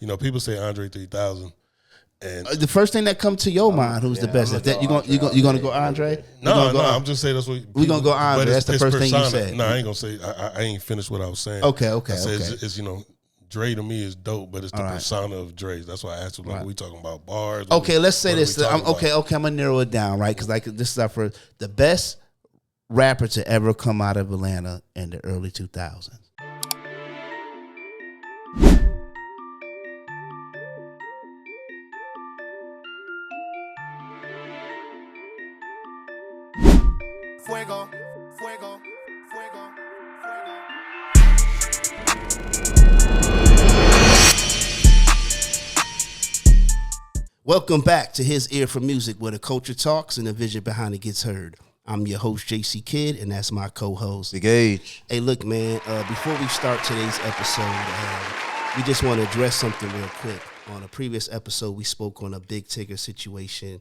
people say Andre 3000. And the first thing that comes to your mind, who's the best? If that you gonna go Andre? No, I'm just saying that's what we gonna go Andre. That's the first thing you said. No, I ain't gonna say. I ain't finished what I was saying. Okay. I said it's Dre to me is dope, but it's the persona of Dre. That's why I asked him, we talking about bars. Okay, let's say this. I'm gonna narrow it down, right? Because this is our first, the best rapper to ever come out of Atlanta in the early 2000s. Fuego, fuego, fuego, fuego. Welcome back to HisEar4Musik, where the culture talks and the vision behind it gets heard. I'm your host, JC Kidd, and that's my co-host, Big Age. Hey, look, man, before we start today's episode, we just want to address something real quick. On a previous episode, we spoke on a Big Tigger situation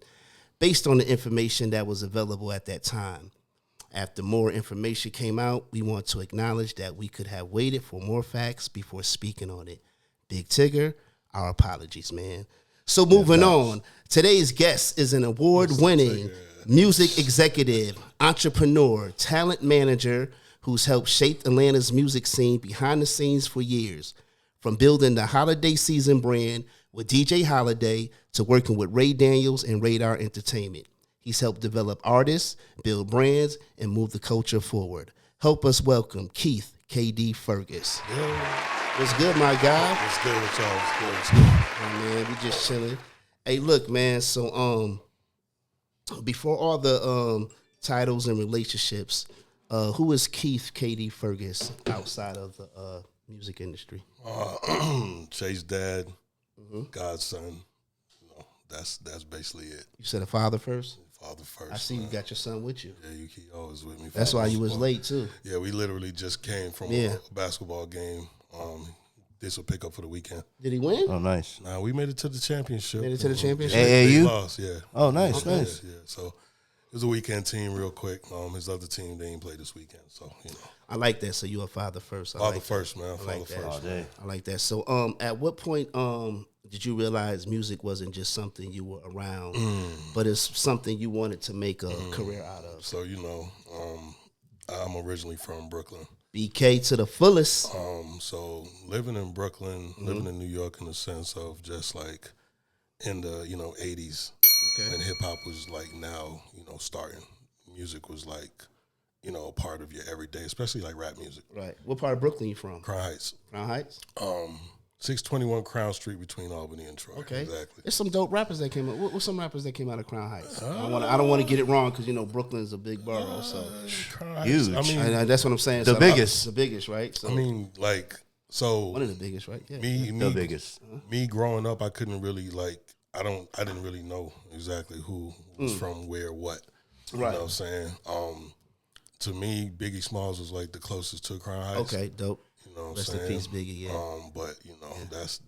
based on the information that was available at that time. After more information came out, we want to acknowledge that we could have waited for more facts before speaking on it. Big Tigger, our apologies, man. So moving on, today's guest is an award-winning music executive, entrepreneur, talent manager who's helped shape Atlanta's music scene behind the scenes for years. From building the holiday season brand with DJ Holiday to working with Ray Daniels and Raydar Entertainment. He's helped develop artists, build brands, and move the culture forward. Help us welcome Keith KD Fergus. What's good, my guy? What's good with y'all? What's good? Oh, man, we just chilling. Hey, look, man. So, before all the titles and relationships, who is Keith KD Fergus outside of the music industry? Chase dad, godson. That's basically it. You said a father first? Father first. I see you got your son with you. Yeah, he always with me. That's why you was late too. Yeah, we literally just came from a basketball game. This will pick up for the weekend. Did he win? Oh, nice. Nah, we made it to the championship. Made it to the championship? They AAU? lost, yeah. Oh, nice, nice. Yeah. So it was a weekend team real quick. His other team, they didn't play this weekend. So, I like that. So you a father first. Father first, man. Father first. All day. I like that. So at what point did you realize music wasn't just something you were around, but it's something you wanted to make a career out of? So, I'm originally from Brooklyn. BK to the fullest. So living in Brooklyn, living in New York in the sense of just like in the, 80s when hip hop was like now, starting. Music was like, a part of your everyday, especially like rap music. Right. What part of Brooklyn you from? Crown Heights. Crown Heights? 621 Crown Street between Albany and Troy. Okay. Exactly. There's some dope rappers that came out. What's some rappers that came out of Crown Heights? I don't want to get it wrong because, Brooklyn's a big borough. So Huge. I mean, that's what I'm saying. The biggest. The biggest, right? So, one of the biggest, right? Yeah. The biggest. Me growing up, I couldn't really I didn't really know exactly who was from where, what. You know what I'm saying? To me, Biggie Smalls was like the closest to Crown Heights. Okay, dope. You know what Rest I'm in saying? peace, Biggie. Yeah. But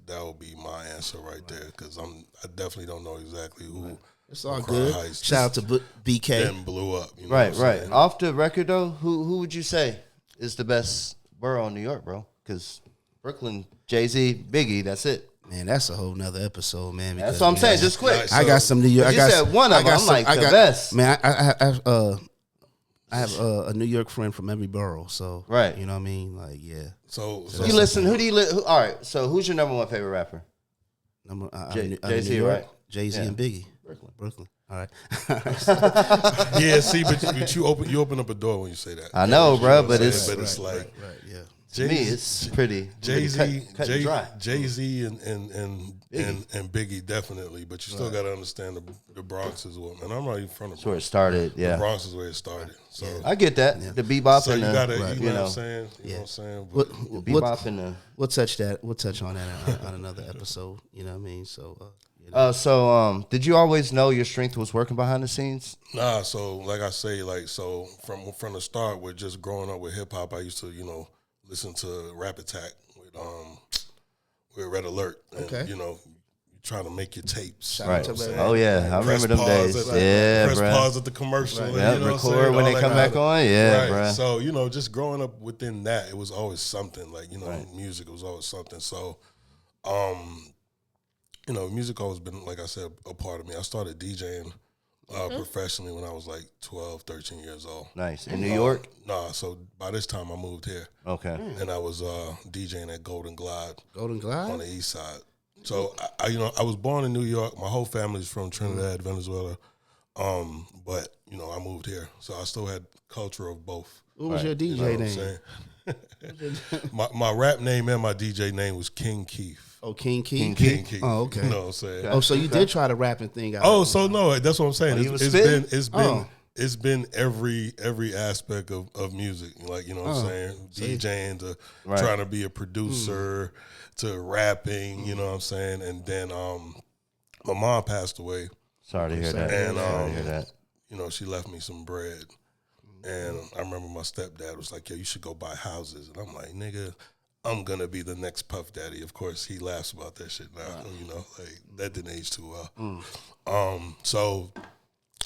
that would be my answer right there because I definitely don't know exactly who. It's all Crown good. Heights Shout out to BK. Then blew up. You know Right, what I'm right. saying? Off the record, though, who would you say is the best borough in New York, bro? Because Brooklyn, Jay-Z, Biggie, that's it. Man, that's a whole nother episode, man. That's what I'm saying. Just quick. Right, I got some New York. You said one of them. I'm like, the best. Man, I have a New York friend from every borough, so Right. You know what I mean? Like, yeah. So You listen. Who do you listen? All right. So who's your number one favorite rapper? Jay-Z, right? Jay-Z Yeah. and Biggie. Brooklyn. All right. yeah, see, but you open up a door when you say that. I know, bro, but But it's it's like right, yeah. to me, it's pretty Jay-Z, cut and dry. Jay-Z and Biggie definitely, but you still got to understand the Bronx as well. And I'm not even from the That's where it Bronx. started. The Yeah, Bronx is where it started. So, I get that. The bebop so and you the, gotta, you know what know, I'm saying? You know what I'm saying? What, the bebop and the. we'll touch that. We'll touch on that on another episode. You know what I mean? So, Did you always know your strength was working behind the scenes? Nah, so like I say, from the start with just growing up with hip hop, I used to, listen to Rap Attack with Red Alert. And, Okay. you try to make your tapes. Right. to Red Oh yeah, I remember them days. Press bro. pause at the commercial. Right. And, Yeah, you know what I'm record saying? when All they that come kind back of- on. Yeah, right. bro. So, just growing up within that, it was always something. Like, Right. music was always something. So, music always been, like I said, a part of me. I started DJing professionally when I was like 12, 13 years old. Nice. In New York? Nah, so by this time I moved here. Okay. And I was DJing at Golden Glide. Golden Glide? On the east side. So, I was born in New York. My whole family's from Trinidad, Venezuela. But, I moved here. So I still had culture of both. What was your DJ name? my rap name and my DJ name was King Keith. Oh, King Keith? King Keith. Oh, okay. You know what I'm saying? Oh, so you did try the rapping thing out. Oh, so no, that's what I'm saying. It's been every aspect of music. Like, what I'm saying? DJing to trying to be a producer to rapping, you know what I'm saying? And then my mom passed away. Sorry to hear that. And sorry to hear that. She left me some bread. And I remember my stepdad was like, "Yo, you should go buy houses." And I'm like, "Nigga, I'm gonna be the next Puff Daddy." Of course, he laughs about that shit now. Like that didn't age too well. So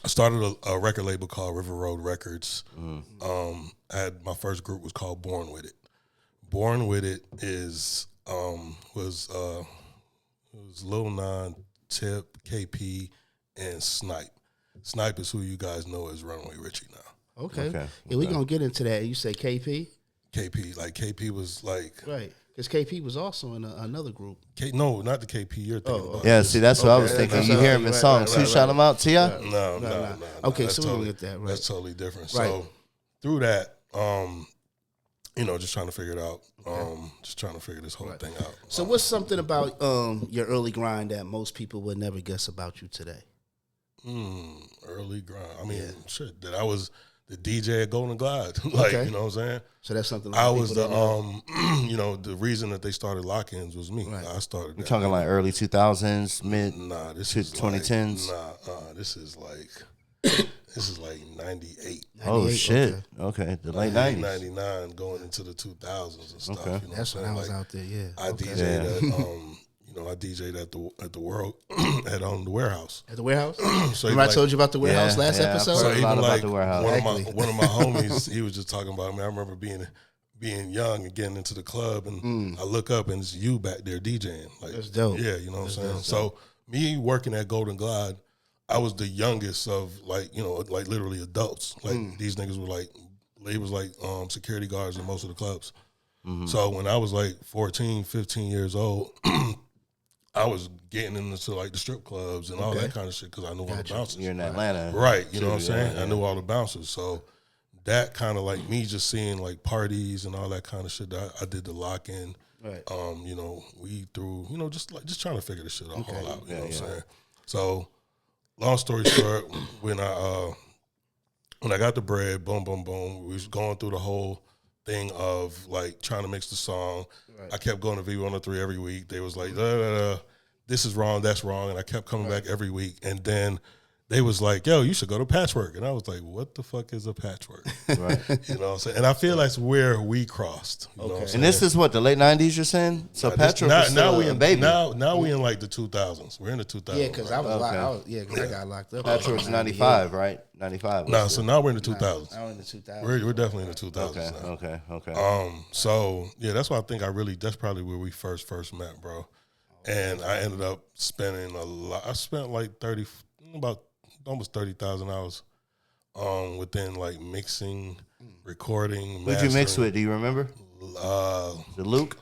I started a record label called River Road Records. I had my first group was called Born With It. Born With It was Lil Nas, Tip, KP, and Snipe. Snipe is who you guys know as Runway Richy now. Okay. Yeah, we're going to get into that. You say KP? KP was like... Right. Because KP was also in another group. No, not the KP you're thinking about. Yeah, see, that's what I was thinking. You hear him in songs. Who shout him out? T.I.? No. Okay, so we'll get that. Right. That's totally different. Right. So through that, just trying to figure it out. Just trying to figure this whole thing out. So what's something about your early grind that most people would never guess about you today? Early grind. I mean, shit, that I was the DJ at Golden Glide. Like, you know what I'm saying? So that's something I was the the reason that they started lock-ins was me. Right. I started. You're talking like early 2000s, mid this is 2010s. This is like 98. Oh shit! Okay, the late 90s, 99, going into the 2000s and stuff. Okay, that's when I was out there. Yeah, I DJ'd at I DJ'd at the World at the Warehouse. At the Warehouse? So remember I told you about the Warehouse last episode? So even about the Warehouse. One of my homies, he was just talking about me. I remember being young and getting into the club, and I look up and it's you back there DJing. Like, that's dope. Yeah, you know what I'm saying. So me working at Golden Glide, I was the youngest of like literally adults. Like these niggas were like, they was like security guards in most of the clubs. So when I was like 14, 15 years old, I was getting into like the strip clubs and all that kind of shit because I knew all the bouncers. You're in Atlanta. Right, you know what I'm saying? I knew all the bouncers. So that kind of like me just seeing like parties and all that kind of shit, I did the lock-in. Right. We threw, just trying to figure this shit all out, you know what I'm saying? So long story short, when I got the bread, boom, boom, boom, we was going through the whole thing of like trying to mix the song. Right. I kept going to V103 every week. They was like, this is wrong, that's wrong. And I kept coming back every week. And then they was like, yo, you should go to Patchwork. And I was like, what the fuck is a Patchwork? Right. You know what I'm saying? And I feel that's where we crossed. You know what I'm saying? And this is what, the late 90s you're saying? So Patchwork was still a baby. Now we in like the 2000s. We're in the 2000s. Yeah, because I got locked up. Patchwork's 95, right? 95. No, so now we're in the 2000s. Now we're in the 2000s. We're definitely in the 2000s now. Okay. So yeah, that's why I think that's probably where we first met, bro. And I ended up spending a lot. I spent like almost 30,000 hours within like mixing, recording, Who'd you mix with? Do you remember? The Luke?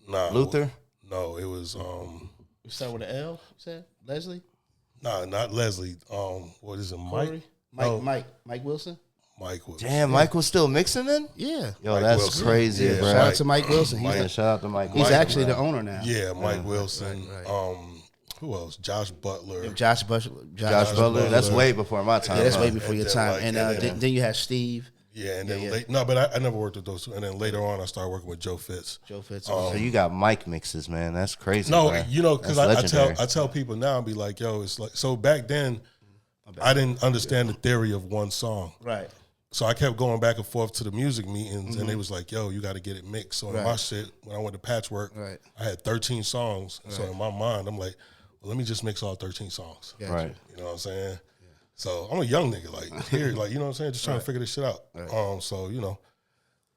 Nah. Luther? No, it was You start with an L, you said? Leslie? Nah, not Leslie. What is it, Mike? Mike Wilson? Mike Wilson. Damn, Mike was still mixing then? Yeah. Yo, Mike that's Wilson. crazy, Yeah. bro. Shout out to Mike Wilson. Shout out to Mike. He's actually the owner now. Yeah, Mike Wilson. Right. Who else? Josh Butler. Josh Butler. Butler. That's way before my time. Yeah, that's huh? way before your time. And then you had Steve. Yeah, and then but I never worked with those two. And then later on, I started working with Joe Fitz. So you got mic mixes, man. That's crazy. No, bro. because I tell people now, I'll be like, yo, it's like, so back then, I didn't understand the theory of one song. Right. So I kept going back and forth to the music meetings, and they was like, yo, you got to get it mixed. So in my shit, when I went to Patchwork, I had 13 songs. So in my mind, I'm like, well, let me just mix all 13 songs. Gotcha. Right. You know what I'm saying? So I'm a young nigga, like here, like, you know what I'm saying? Just trying to figure this shit out. So,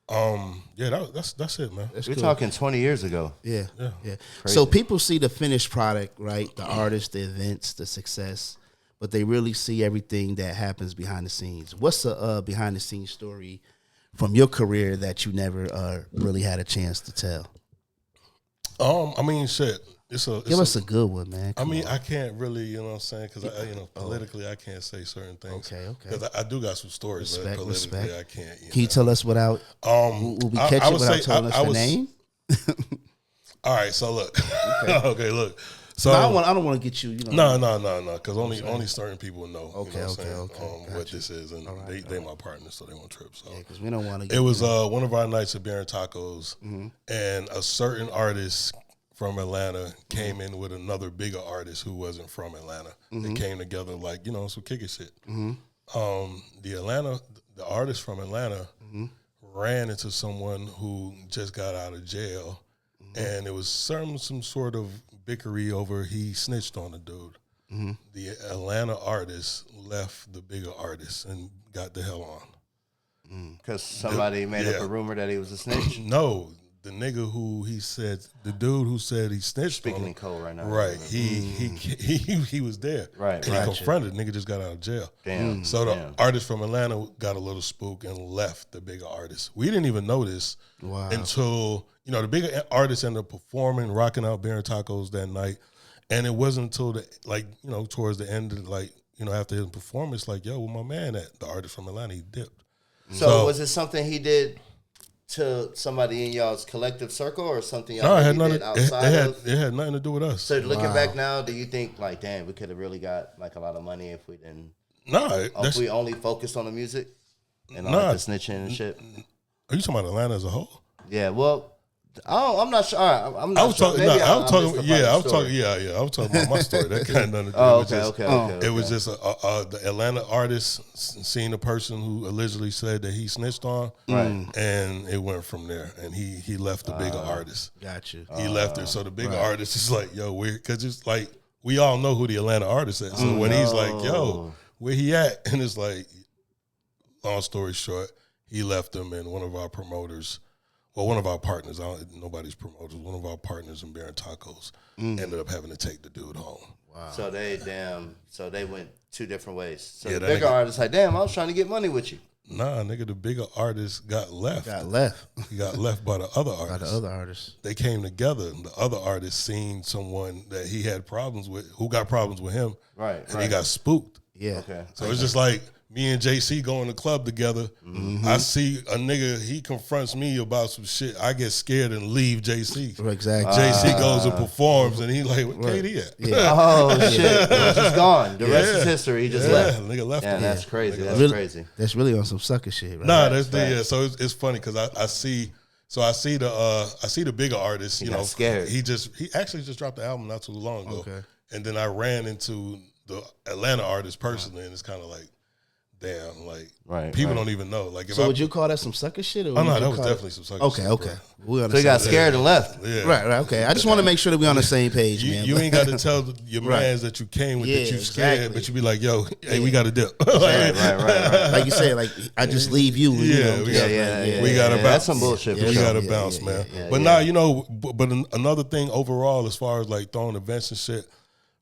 Yeah, that's it, man. That's We're cool. talking 20 years ago. Yeah. Yeah. So people see the finished product, right? The artist, the events, the success, but they really see everything that happens behind the scenes. What's the behind the scenes story from your career that you never really had a chance to tell? I mean, shit. Give us a good one, man. I mean, I can't really, you know what I'm saying? Because, politically, I can't say certain things. Okay. Because I do got some stories, but politically, I can't. Can you tell us without, will we catch it without telling us the name? All right, so look. Okay, look. So No, I don't want to get you, No, because only certain people know. Okay, you know what I'm okay, saying, gotcha. what this is, and they my partners, so they won't trip. So because we don't want to. it was one of our nights at Beer and Tacos, and a certain artist from Atlanta came in with another bigger artist who wasn't from Atlanta. They came together like some kicker shit. The artist from Atlanta ran into someone who just got out of jail, and it was some sort of bickery over he snitched on the dude. The Atlanta artist left the bigger artist and got the hell on. Because somebody made up a rumor that he was a snitch. No, the nigga the dude who said he snitched Speaking on him. in code right now. Right, he was there. Right, and right. he confronted. Nigga just got out of jail. Damn. So the artist from Atlanta got a little spook and left the bigger artist. We didn't even know this until the bigger artist ended up performing, rocking out Beer and Tacos that night, and it wasn't until towards the end of after his performance, like, yo, where my man at? The artist from Atlanta, he dipped. So was it something he did to somebody in y'all's collective circle, or something y'all did outside of? It had nothing to do with us. So looking back now, do you think like, damn, we could have really got like a lot of money if we didn't? If we only focused on the music and all the snitching and shit. Are you talking about Atlanta as a whole? Yeah, well, I'm not sure. I'm not I was sure. talking. I was talking about my story. That kind of nothing to do. Okay. It was just the Atlanta artist seen a person who allegedly said that he snitched on, and it went from there. And he left the bigger artist. Got you. He left her. So the bigger artist is like, yo, weird, because it's like we all know who the Atlanta artist is. So when he's like, yo, where he at? And it's like, long story short, he left him, and one of our promoters. Well, one of our partners, nobody's promoters, one of our partners in Beer and Tacos ended up having to take the dude home. Wow. So they went two different ways. So Yeah, the bigger artist like, damn, I was trying to get money with you. Nah, nigga, the bigger artist got left. He got left by the other artist. They came together. The other artist seen someone that he had problems with, who got problems with him. Right. And he got spooked. Yeah. Okay. So it's just like me and JC go in the club together. I see a nigga, he confronts me about some shit. I get scared and leave JC. Exactly. JC goes and performs, and he like, where Katie at? Yeah. Oh, shit. He's just gone. The rest is history. He just left. Nigga left. Yeah, that's crazy. That's really, crazy. That's really on some sucker shit, right? Nah, So it's funny because I see the bigger artist. You know, scared. He actually just dropped the album not too long ago. Okay. And then I ran into the Atlanta artist personally, and it's kind of like, damn, like people don't even know. Like, if would you call that some sucker shit? Or no, that was definitely some sucker shit. Okay. So he got scared and left. Yeah. Right. Okay. I just want to make sure that we're on the same page, man. You ain't got to tell your mans that you came with that you scared, but you be like, yo, hey, we got to dip. Right. Like you said, like I just leave you. We got to bounce. That's some bullshit. We got to bounce, man. But now, but another thing overall, as far as like throwing events and shit,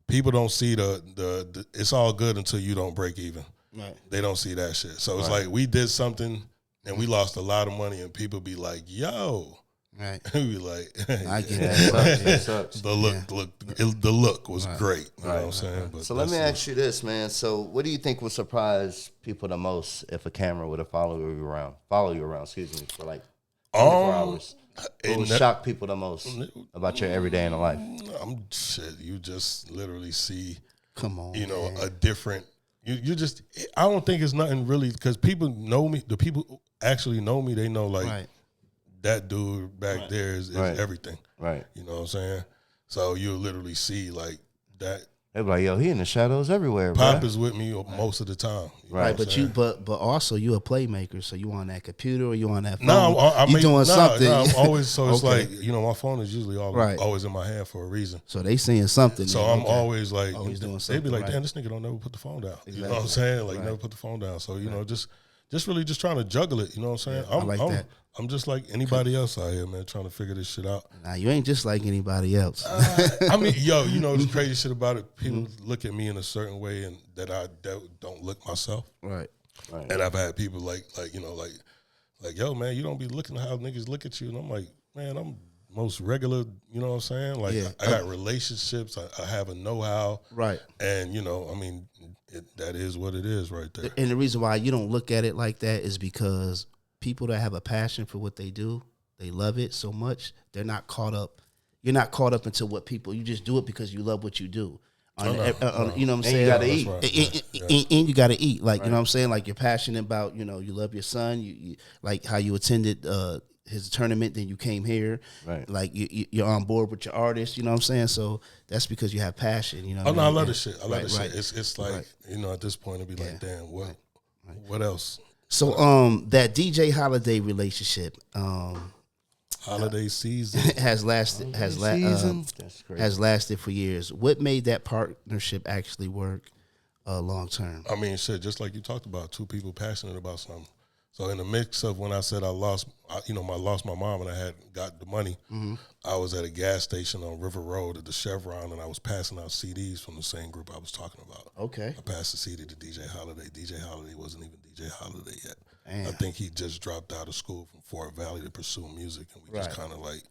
people don't see the it's all good until you don't break even. Right. They don't see that shit. So it's like we did something and we lost a lot of money, and people be like, yo. Right. We be like, I get that. It sucks. The look was great. You know what I'm saying? But so let me ask you this, man. So what do you think would surprise people the most if a camera would have followed you around, for like 24 hours? What would shock people the most about your everyday in the life? You just literally see, come on, a different. You just. I don't think it's nothing really, because people know me. The people who actually know me, they know like that dude back there is everything. Right. You know what I'm saying? So you'll literally see like that. They be like, yo, he in the shadows everywhere. Pop is with me most of the time. Right, but also you a playmaker, so you on that computer or you on that phone? No, you doing something. No, I'm always it's like my phone is usually always in my hand for a reason. So they seeing something. So I'm always like, always doing something. They be like, damn, this nigga don't never put the phone down. Exactly. You know what I'm saying? Like never put the phone down. So just just really just trying to juggle it. You know what I'm saying? I like that. I'm just like anybody else out here, man, trying to figure this shit out. Nah, you ain't just like anybody else. I mean, yo, you know the crazy shit about it. People look at me in a certain way, and that I don't look myself. Right. And I've had people like you know, like, yo, man, you don't be looking how niggas look at you, and I'm like, man, I'm most regular. You know what I'm saying? Like, I got relationships. I have a know-how. Right. And you know, I mean, that is what it is, right there. And the reason why you don't look at it like that is because people that have a passion for what they do, they love it so much, they're not caught up. You're not caught up into what people, you just do it because you love what you do. You know what I'm saying? You gotta eat. Right. And you gotta eat. Like, you know what I'm saying? Like, you're passionate about, you know, you love your son, you like how you attended his tournament, then you came here. Right. Like, you're on board with your artist, you know what I'm saying? So that's because you have passion, you know. I love this shit. I love this shit. It's like, you know, at this point it'd be like, damn, what else? So that DJ Holiday relationship holiday season has lasted for years. What made that partnership actually work long term? I mean, shit, just like you talked about, two people passionate about something. So in the mix of when I said I lost my mom and I had got the money, I was at a gas station on River Road at the Chevron, and I was passing out CDs from the same group I was talking about. Okay. I passed the CD to DJ Holiday. DJ Holiday wasn't even DJ Holiday yet. Damn. I think he just dropped out of school from Fort Valley to pursue music, and we just kind of like,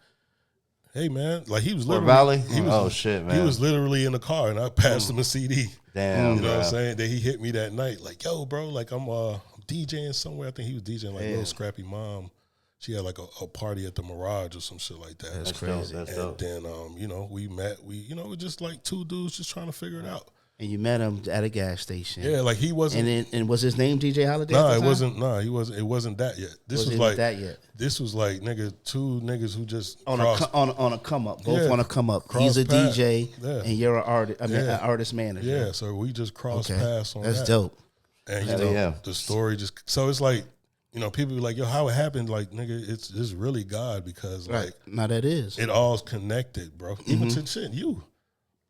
hey man, like he was Fort literally, Valley. Shit, man. He was literally in the car, and I passed him a CD. Damn, you know what I'm saying? Then he hit me that night, like, yo, bro, like I'm DJing somewhere. I think he was DJing like Little Scrappy Mom. She had like a party at the Mirage or some shit like that. That's crazy. That's and dope. then you know, we met. We're just like two dudes just trying to figure it out. And you met him at a gas station. Yeah, like he wasn't. And was his name DJ Holiday? No, it wasn't. No, he wasn't. It wasn't that yet. This was like that yet. This was like two niggas who just on a come up, both on a come up. He's a paths. DJ, Yeah. and you're an artist. I mean, an artist manager. Yeah, so we just crossed paths on That's that. dope. And you know, the story just so it's like, you know, people be like, yo, how it happened? Like, nigga, it's really God, because like, now that is it all's connected, bro. Even to shit, you,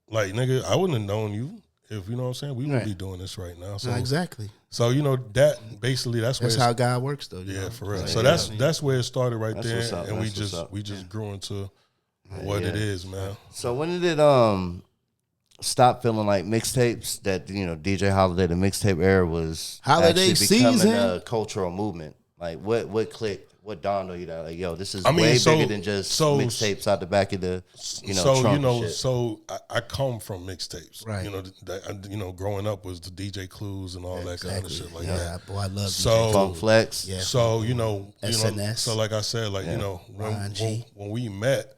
like, nigga, I wouldn't have known you if, you know what I'm saying, we wouldn't be doing this right now. So exactly. So you know that basically that's how God works, though. You know? For real. So that's where it started right there, and we just grew into what it is, man. So when did it stop feeling like mixtapes, that, you know, DJ Holiday, the mixtape era was holiday actually becoming season, a cultural movement? Like what clicked? What dawned on you that, like, yo, this is way bigger than just mixtapes out the back of the, you know, trunk and shit. So I come from mixtapes, right? You know, growing up was the DJ Clues and all that kind of shit like that. Boy, I love DJ Funk Flex. Yeah. So you know, SNS. So like I said, like you know, when we met,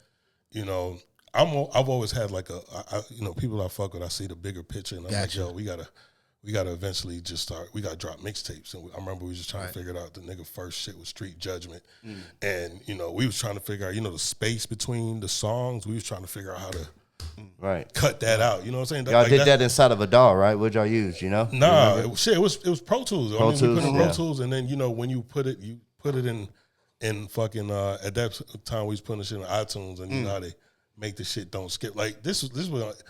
you know, I've always had like you know, people I fuck with, I see the bigger picture, and I'm like, yo, we gotta eventually just start. We gotta drop mixtapes, and I remember we was just trying to figure it out. The nigga first shit was Street Judgment, and you know, we was trying to figure out, you know, the space between the songs. We was trying to figure out how to cut that out. You know what I'm saying? Y'all did that inside of a DAW, right? What y'all use? You know? Nah, it was Pro Tools. We put in Pro Tools, and then, you know, when you put it in fucking at that time we was putting the shit in iTunes, and you know how they make the shit don't skip. Like this was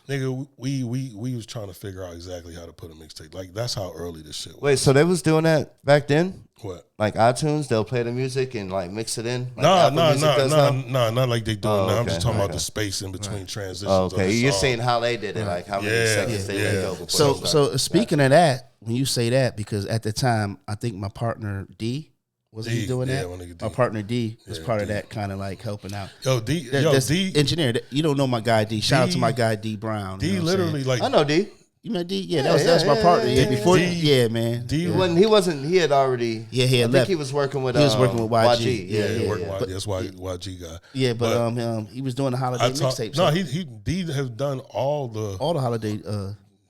nigga, we was trying to figure out exactly how to put a mixtape. Like that's how early this shit was. Wait, so they was doing that back then? What? Like iTunes, they'll play the music and like mix it in? Like not like they do it now. I'm just talking about the space in between transitions. Oh, okay, you're saying how they did it, like how many seconds they let go before. So speaking of that, when you say that, because at the time I think my partner D, wasn't he doing that? My partner D was part of that, kind of like helping out. D engineer. You don't know my guy D. Shout out to my guy D Brown. D literally like I know D. You met D? Yeah, that's my partner. Yeah, before man. D he had already. Yeah, he had I left. think he was working with. He was working with YG. Yeah. That's why YG guy. Yeah, but he was doing the holiday mixtapes. No, he D has done all the holiday.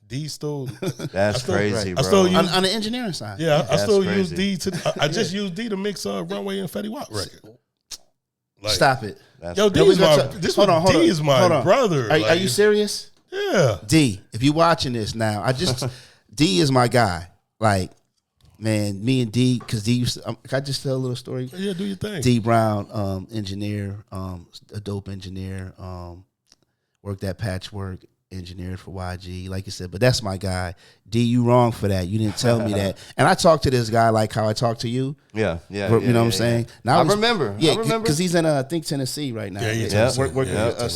D still. That's crazy, bro. I still use, on the engineering side. Yeah, I still use D to. I just use D to mix Runway and Fetty Wap record. Like, stop it. Yo, D is my. D is my brother. Are you serious? Yeah. D, if you watching this now, D is my guy. Like, man, me and D, because D used to, can I just tell a little story? Yeah, do your thing. D Brown, engineer, a dope engineer, worked at Patchwork. engineered for YG, like you said. But that's my guy. D, you wrong for that. You didn't tell me that. And I talked to this guy like how I talked to you. Yeah. You know what I'm saying? Now I remember. Yeah, because he's in I think Tennessee right now. Yeah, he's working with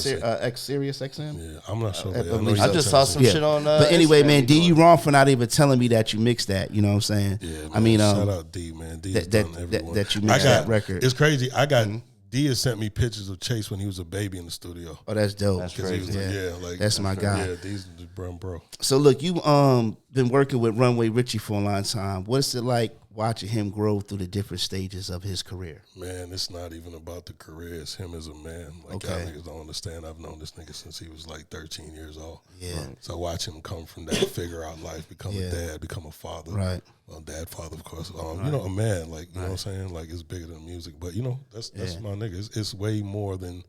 Sirius XM. Yeah, I'm not sure. I just saw some shit on. But anyway, Instagram. man, D, you wrong for not even telling me that you mixed that. You know what I'm saying? Yeah, man, I mean, shout out D, man. D's done everyone. that you mixed that record. It's crazy. I got D has sent me pictures of Chase when he was a baby in the studio. Oh, that's dope. That's He crazy. was like, like That's my guy. Yeah, D's the bro. So look, you been working with Runway Richy for a long time. What's it like watching him grow through the different stages of his career? Man, it's not even about the career. It's him as a man. Like, y'all niggas don't understand. I've known this nigga since he was like 13 years old. Yeah. So watch him come from that, figure out life, become a dad, become a father. Right. Well, dad, father, of course. You know, a man, like, you know what I'm saying? Like, it's bigger than music. But, you know, that's my nigga. It's way more than,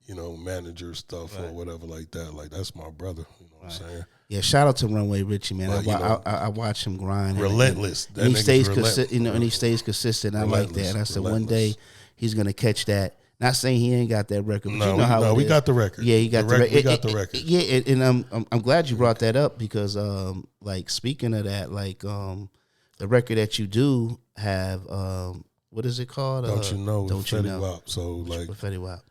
you know, manager stuff or whatever like that. Like, that's my brother. You know what I'm saying? Yeah, shout out to Runway Richy, man. But, I watch him grind. Relentless. And he stays consistent. And he stays consistent. I like that. And I said one day he's gonna catch that. Not saying he ain't got that record, but you know how we got the record. Yeah, he got the record. We got the record. Yeah, and I'm glad you brought that up because like speaking of that, like the record that you do have, what is it called? Don't you know? Don't you know? Wap. So like, Fetty Wap.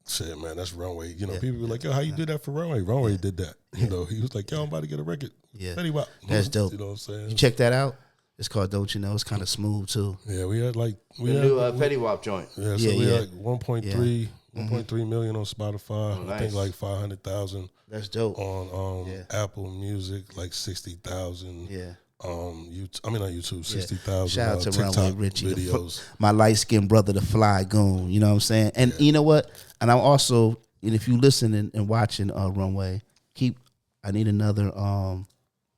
Shit, man, that's Runway. You know, people be like, yo, how you did that for Runway? Runway did that. You know, he was like, yo, I'm about to get a record. Yeah, Fetty Wap. That's dope. You know what I'm saying? You check that out. It's called Don't You Know. It's kind of smooth too. Yeah, we had like The new Fetty Wap joint. Yeah, so we had like 1.3 million on Spotify. Oh, I think like 500,000 That's dope. on Apple Music, like 60,000. Yeah. On YouTube, 60,000. Shout out to TikTok Runway Richy, videos. my light skinned brother, the Fly Goon. You know what I'm saying? And you know what? And I'm also, and if you listen and watching Runway, I need another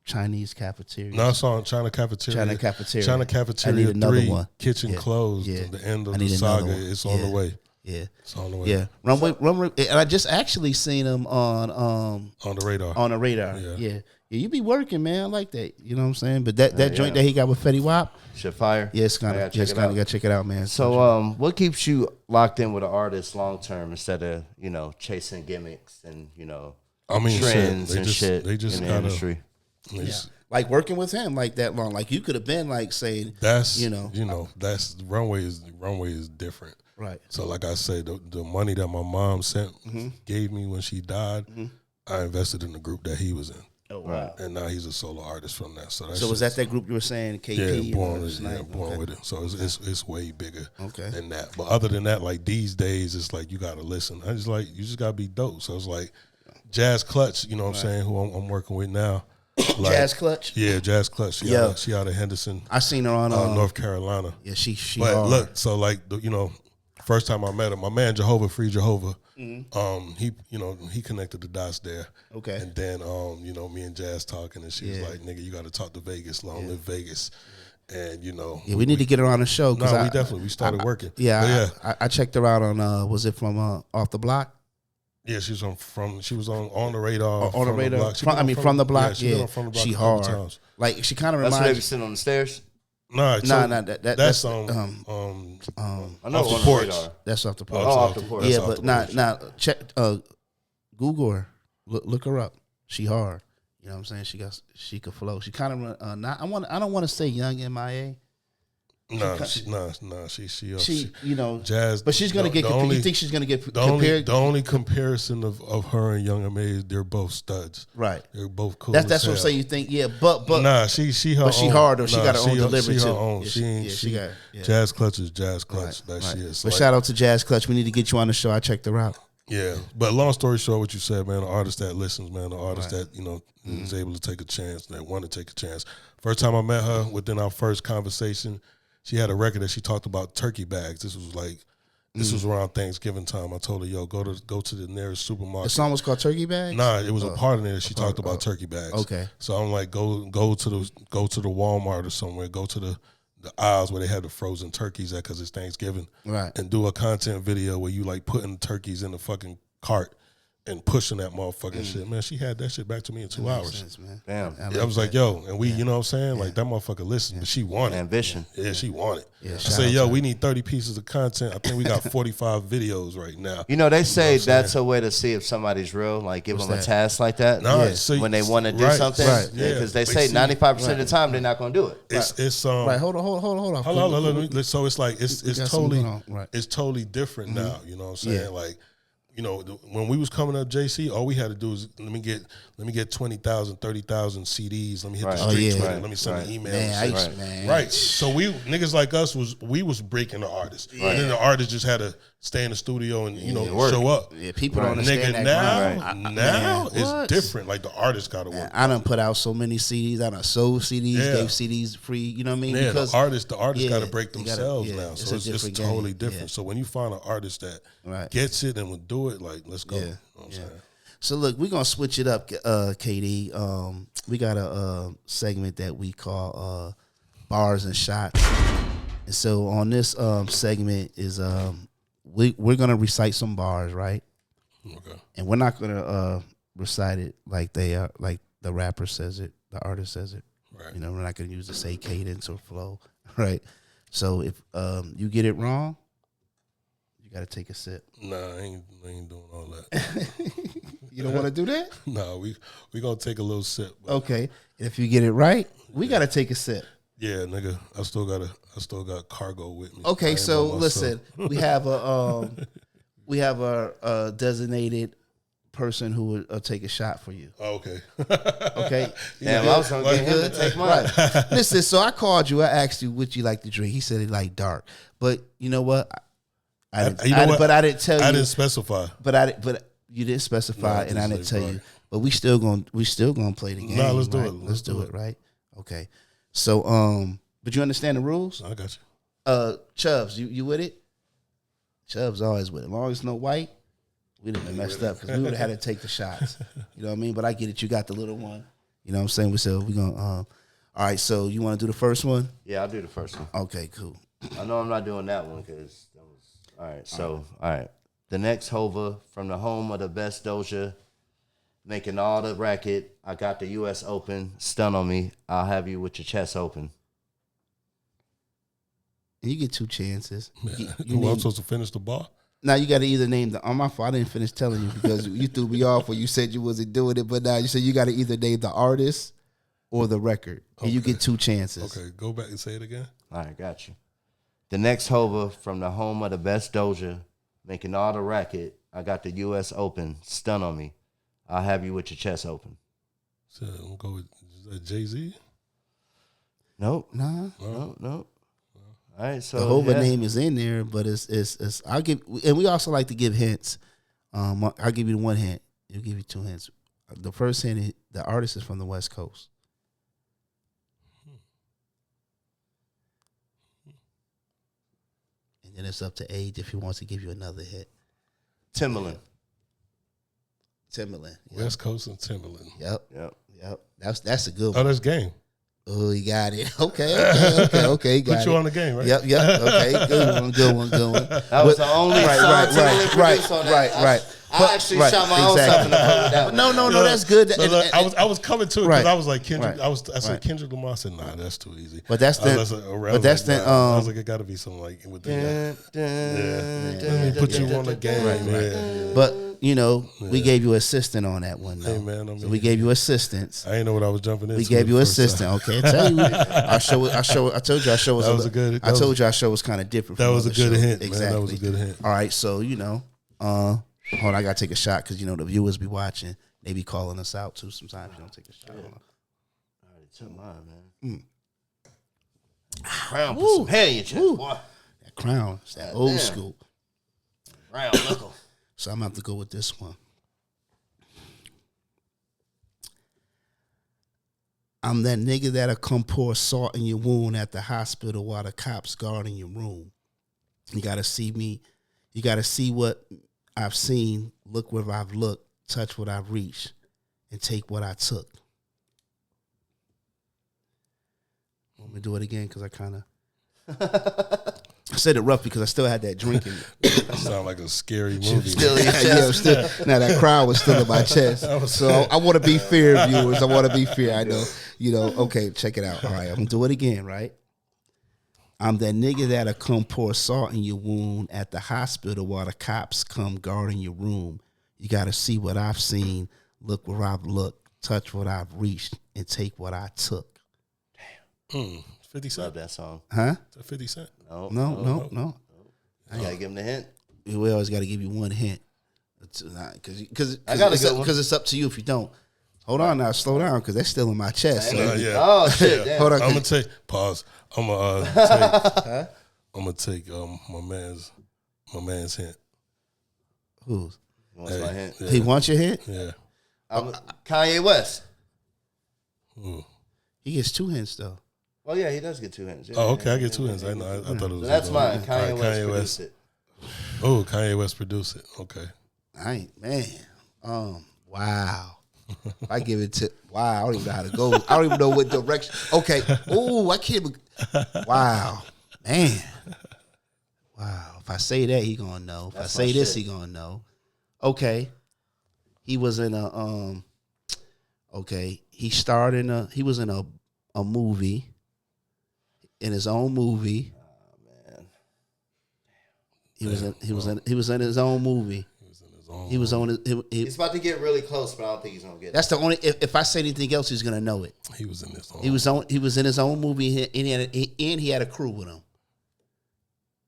Chinese cafeteria. No, it's on China Cafeteria. China Cafeteria. China I Cafeteria need another 3, one. Kitchen closed. Yeah. The end of I the need another saga. one. It's on the way. Yeah. It's on the way. Yeah. Runway, and I just actually seen him on the Raydar. On the Radar. Yeah. Yeah, you be working, man. I like that. You know what I'm saying? But that joint that he got with Fetty Wap, Shit fire. yeah, it's kind of gotta check it out, man. So, what keeps you locked in with an artist long term instead of chasing gimmicks and trends and shit They just in the gotta, industry? Like working with him like that long, like you could have been like saying That's that's Runway is different. Right. So like I say, the money that my mom gave me when she died, I invested in the group that he was in. Oh, wow. And now he's a solo artist from that. So was that group you were saying, KP? Born with it. So it's way bigger than that. But other than that, like these days, it's like you gotta listen. You just gotta be dope. So it's like Jazz Clutch, you know what I'm saying, who I'm working with now. Like, Jazz Clutch? Yeah, Jazz Clutch. She out of Henderson. I seen her on North Carolina. Yeah, she But hard. look, so like first time I met him, my man Jehovah Free Jehovah, he connected the dots there. Okay. And then me and Jazz talking, and she was like, "Nigga, you got to talk to Vegas. Long live Vegas." And we need to get her on the show. We started working. I checked her out on was it from Off the Block? Yeah, she was on the Radar. On the Radar. From the block. Yeah, she hard. Like she kind of reminds. That's where they be sitting on the stairs. Nah, that's on off the porch. That's off the porch. Off the porch. Yeah, but not check. Google her. Look her up. She hard. You know what I'm saying? She could flow. She kind of I don't want to say young MIA. She Jazz. But she's gonna get. You think she's gonna get compared? The only comparison of her and Young M.A. they're both studs. Right. They're both cool. That's what I'm saying. You think? Yeah, but she her. But she own. hard though. She got her own delivery she too. Her own. She got Jazz Clutch is Jazz Clutch. Right, she is. But shout out to Jazz Clutch. We need to get you on the show. I checked her out. Yeah, but long story short, what you said, man, an artist that listens, man, an artist that is able to take a chance, that want to take a chance. First time I met her, within our first conversation, she had a record that she talked about turkey bags. This was around Thanksgiving time. I told her, yo, go to the nearest supermarket. The song was called Turkey Bag? Nah, it was a part in there that she talked about turkey bags. Okay. So I'm like, go to the Walmart or somewhere, go to the aisles where they have the frozen turkeys at because it's Thanksgiving. Right. And do a content video where you like putting turkeys in the fucking cart and pushing that motherfucking shit, man. She had that shit back to me in 2 hours. Sense, man. Damn. I was like, yo, and we, you know what I'm saying? Like, that motherfucker listened, but she wanted Ambition. Yeah, she wanted Yeah, I shout said, out yo, to we need 30 pieces of content. I think we got 45 videos right now. You know, they say that's a way to see if somebody's real. Like, give them a task like that. No, Yeah. so When they want to do something. Right. Because they But say see, 95% of the time they're not going to do it. It's Right, hold on. Hold on. So it's like it's got totally something going on. Right. it's totally different now. You know what I'm saying? Yeah. Like, you know, when we was coming up, JC, all we had to do is let me get 20,000, 30,000 CDs. Let me hit the Right. streets Oh, yeah. with it. Let me send an email. Man, Right. So we niggas like us was breaking the artist. And then the artist just had to stay in the studio and show up. Yeah, people don't understand Nigga, that now Man, it's what? different. Like the artist got to work. I done put out so many CDs. I done sold CDs, Yeah. gave CDs free. You know what I mean? Yeah, Because the artist yeah, got to break you gotta- themselves yeah, now. it's So a it's different totally game. different. Yeah. So when you find an artist that Right. gets it and will do it, like, let's go. Yeah. You know what I'm saying? So look, we're gonna switch it up, KD. We got a segment that we call bars and shots. And so on this segment is we're gonna recite some bars, right? Okay. And we're not gonna recite it like they are, like the rapper says it, the artist says it. Right. You know, we're not gonna use the say cadence or flow, right? So if you get it wrong, you gotta take a sip. Nah, I ain't doing all that. You don't want to do that? No, we gonna take a little sip. But Okay. If you get it right, we gotta take a sip. yeah, nigga, I still got cargo with me. I Okay, ain't so by myself. listen, we have a designated person who will take a shot for you. Oh, okay. Okay. Damn, I was going to get him to take mine. Listen, so I called you. I asked you what you like to drink. He said he like dark, but you know what? I didn't. But I didn't tell you. I didn't specify. But you didn't specify, No, and I just didn't like tell dark. you. But we still gonna play the game. No, let's do right? it. Let's do it. Right. Okay. So but you understand the rules? I got you. Chubbs, you with it? Chubbs always with it. As long as no white, we done messed up because we would have had to take the shots. You know what I mean? But I get it. You got the little one. You know what I'm saying? We said we're gonna. All right. So you want to do the first one? Yeah, I'll do the first one. Okay. Cool. I know I'm not doing that one because that was all right. So all right, the next Hova from the home of the best Doja, making all the racket. I got the U.S. Open. Stun on me. I'll have you with your chest open. And you get 2 chances. Who I'm supposed to finish the bar? Now you got to either name the. On my fault, I didn't finish telling you because you threw me off when you said you wasn't doing it. But now you said you got to either name the artist or the record, and you get 2 chances. Okay, go back and say it again. All right, got you. The next Hova from the home of the best Doja, making all the racket. I got the U.S. Open. Stun on me. I'll have you with your chest open. So I'm gonna go with Jay-Z. Nope. Nah. Nope. All right, so The Hova name is in there, but it's I'll give, and we also like to give hints. I'll give you 1 hint. He'll give you 2 hints. The first hint, the artist is from the West Coast. And then it's up to Age if he wants to give you another hit. Timberland. Timberland. Yep. West Coast and Timberland. Yep. Yep. That's a good Oh, one. that's game. Oh, you got it. Okay. Got Put you it. on the game, right? Yep. Okay. Good one. That was the only song Timberland produced on that. Right. I actually shot my own self in the foot with that one. No, that's good. So look, I was coming to it because Right. I was like Kendrick. Right. I said Right. Kendrick Lamar. I said nah, that's too easy. But that's the- I was I was like it got to be something like with the Let me put you on the game, Right. man. But you know, we gave you assistant on that one. Though. Hey, man, I mean, So we gave you assistance. I didn't know what I was jumping into. We gave the you first time. assistant. Okay, I tell you, I told you our show was. That was a good- I told you our show was kind of different. That from was a other good shows. hint, man. Exactly. That was a good hint. All right, so you know, hold on, I gotta take a shot because you know the viewers be watching. They be calling us out too. Sometimes you don't take a shot. I already took mine, man. Crown, put some hair in your chest, boy. That Crown, it's that old damn. school. Crown, knuckle. So I'm gonna have to go with this one. I'm that nigga that'll come pour salt in your wound at the hospital while the cops guarding your room. You gotta see me. You gotta see what I've seen, look where I've looked, touch what I've reached, and take what I took. Want me to do it again? Because I kind of... said it rough because I still had that drink in me. That sound like a scary movie. Still in your chest. Now that crowd was still in my chest. So I want to be fair, viewers. I want to be fair. I know, okay, check it out. All right, I'm going to do it again, right? I'm that nigga that'll come pour salt in your wound at the hospital while the cops come guarding your room. You got to see what I've seen, look where I've looked, touch what I've reached, and take what I took. Damn. 50 Cent. Love that song. Huh? 50 Cent. No. I gotta give him the hint. We always got to give you one hint. Because it's up to you if you don't. Hold on now, slow down, because that's still in my chest. So. Yeah. Oh shit! Damn. Hold on. I'm gonna take pause. I'm gonna take my man's hint. Who's? What's my hint? Yeah. He wants your hint? Yeah. Kanye West. Ooh. He gets 2 hints though. Oh yeah, he does get 2 hints. Yeah, Oh, okay. I get 2 hints. I know. I thought it was. So that's mine. All right, Kanye West produced it. Oh, Kanye West produced it. Okay. Man. Wow. I give it to I don't even know how to go. I don't even know what direction. Okay. Oh, I can't. Wow, man. Wow. If I say that, he gonna know. If I say this, he gonna know. Okay. He was in a Okay. He starred in he was in a movie. In his own movie. Oh man. He was in his own movie. He was on his. He's about to get really close, but I don't think he's gonna get. That's the only. If I say anything else, he's gonna know it. He was in this. He was in his own movie, and he had a crew with him,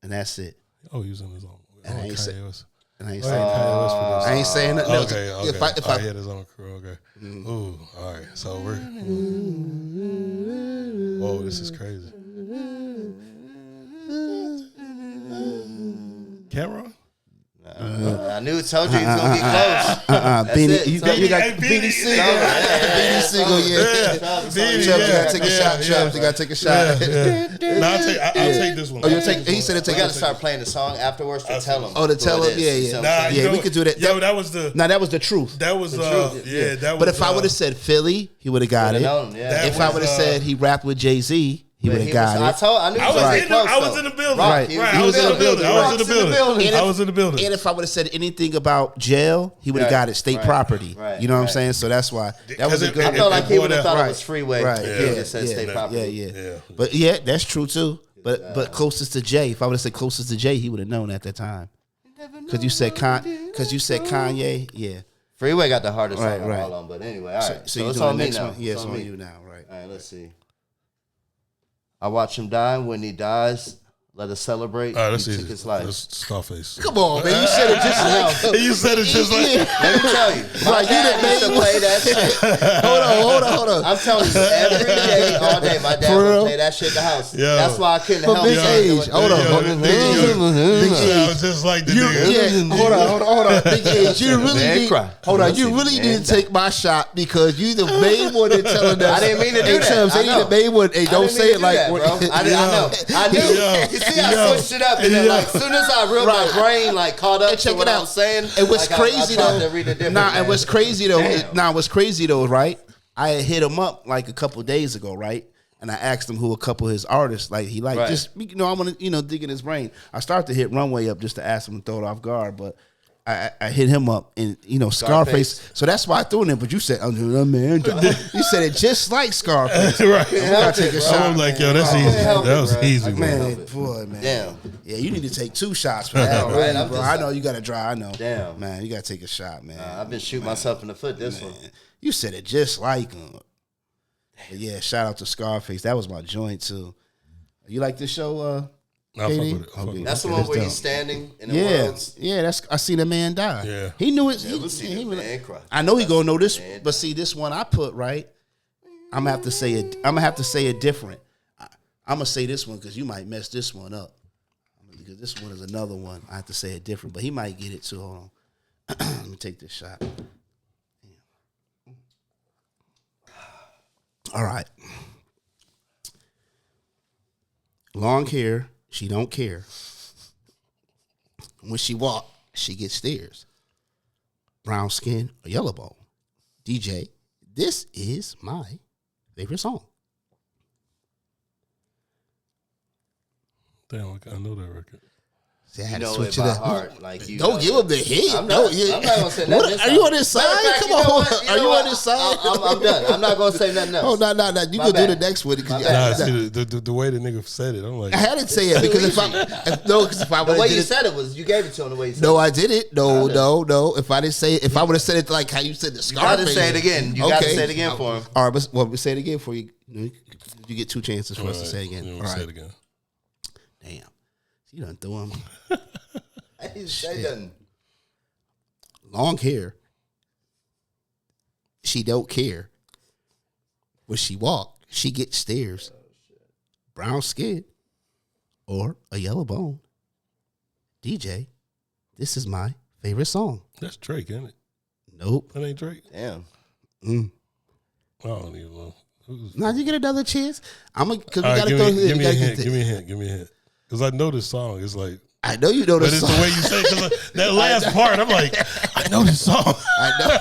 and that's it. Oh, he was in his own. And I ain't Kanye West. And I ain't saying. I ain't saying nothing else. Okay. If I he had his own crew. Okay. Ooh. All right. So we're. Whoa, this is crazy. Camera. I knew. Told you he was gonna get close. Beanie, you got Beanie Siegel. Beanie Siegel, yeah. You gotta take a shot, Chubbs. You gotta take a shot. No, I'll take this one. Oh, you take. He said to We take. got to start playing the song afterwards to tell him. Oh, to tell him, yeah. We could do that. Yo, that was the. Now that was the truth. That was truth. That was. But if I would have said Philly, he would have got it. If I would have said he rapped with Jay-Z, he would have got it. I knew I was in the building. Right. I was in the building. I was in the building. And if I would have said anything about jail, he would have got it. State property. You know what I'm saying? So that's why that was a good. I felt like he would have thought it was freeway. Right. He just said state property. Yeah. But yeah, that's true too. But closest to Jay. If I would have said closest to Jay, he would have known at that time. Because you said Kanye. Yeah. Freeway got the hardest song of all of them. But anyway, all right. So it's on me now. Yeah, it's on you now. Right. All right. Let's see. I watch him die. When he dies, let us celebrate. All right, that's He easy. took his life. That's Scarface. Come on, man. You said it just like. You said it just like. Let me tell you. My dad used to play that shit. Hold on. I'm telling you, every day, all day, my dad would play that shit at the house. Yo. That's why I couldn't help Big it. Age. Hold on. Big Age. Just like the nigga. Yeah, hold on. Big Age. You really Man, need. cry. Hold on. You really need to take my shot because you the main one that telling us. I didn't mean to do that. Hey, the main one. Hey, don't say it like. I know. I knew. You see, I switched it up, and then like soon as I realized my brain like caught up to what I was saying. And what's like, crazy though? And what's crazy though? Right? I had hit him up like a couple days ago, right? And I asked him who a couple of his artists like he liked. Right. Just I want to dig in his brain. I started to hit Runway up just to ask him to throw it off guard, but I hit him up and Scarface. So that's why I threw it in. But you said, "Oh man," you said it just like Scarface. Right. I take a shot. I'm like, yo, that's easy. That was easy, Man, boy, man. Damn. Yeah, you need to take 2 shots for that, Right, really, bro. I know you got to dry. I know. Damn. Man, you got to take a shot, man. I've been shooting myself in the foot this one. You said it just like him. But yeah, shout out to Scarface. That was my joint too. You like this show? I fuck KD? with it. I fuck with it. That's the one where he's standing in the Yeah, worlds. yeah. I seen a man die. Yeah. He knew it. Let's see the man cry. I know he gonna know this, but see this one I put right. I'm gonna have to say it. I'm gonna have to say it different. I'm gonna say this one because you might mess this one up. Because this one is another one. I have to say it different, but he might get it too. Hold on. Let me take this shot. All right. Long hair, she don't care. When she walk, she gets stares. Brown skin or yellow bone. DJ, this is my favorite song. Damn, I know that record. See, I You had to know switch it it by up. heart. Like you Don't give him the hint. I'm not gonna say nothing. Are you on his side? Come on. Are you on his side? I'm done. I'm not gonna say nothing else. Oh, no. You My can do bad. the next one. Nah, see the way the nigga said it, I'm like, I had to say it because if I The would way have you did it, said it was you gave it to him the way you said no, it. I didn't. No. If I didn't say it, if I would have said it like how you said the You Scarface, gotta say it again. You gotta say it again for him. All right, well, we say it again for you. You get 2 chances for us to say it again. You All right. say it again. Damn, you done threw him. They done. Long hair. She don't care. When she walk, she gets stares. Brown skin or a yellow bone. DJ, this is my favorite song. That's Drake, ain't it? Nope. That ain't Drake. Damn. I don't even know. Now you get another chance. Because we All right, gotta give me a hint. Give me a hint. Because I know this song. It's like, I know you know but the it's song. the way you say it. 'Cause that last part, I'm like, I know this song. I know.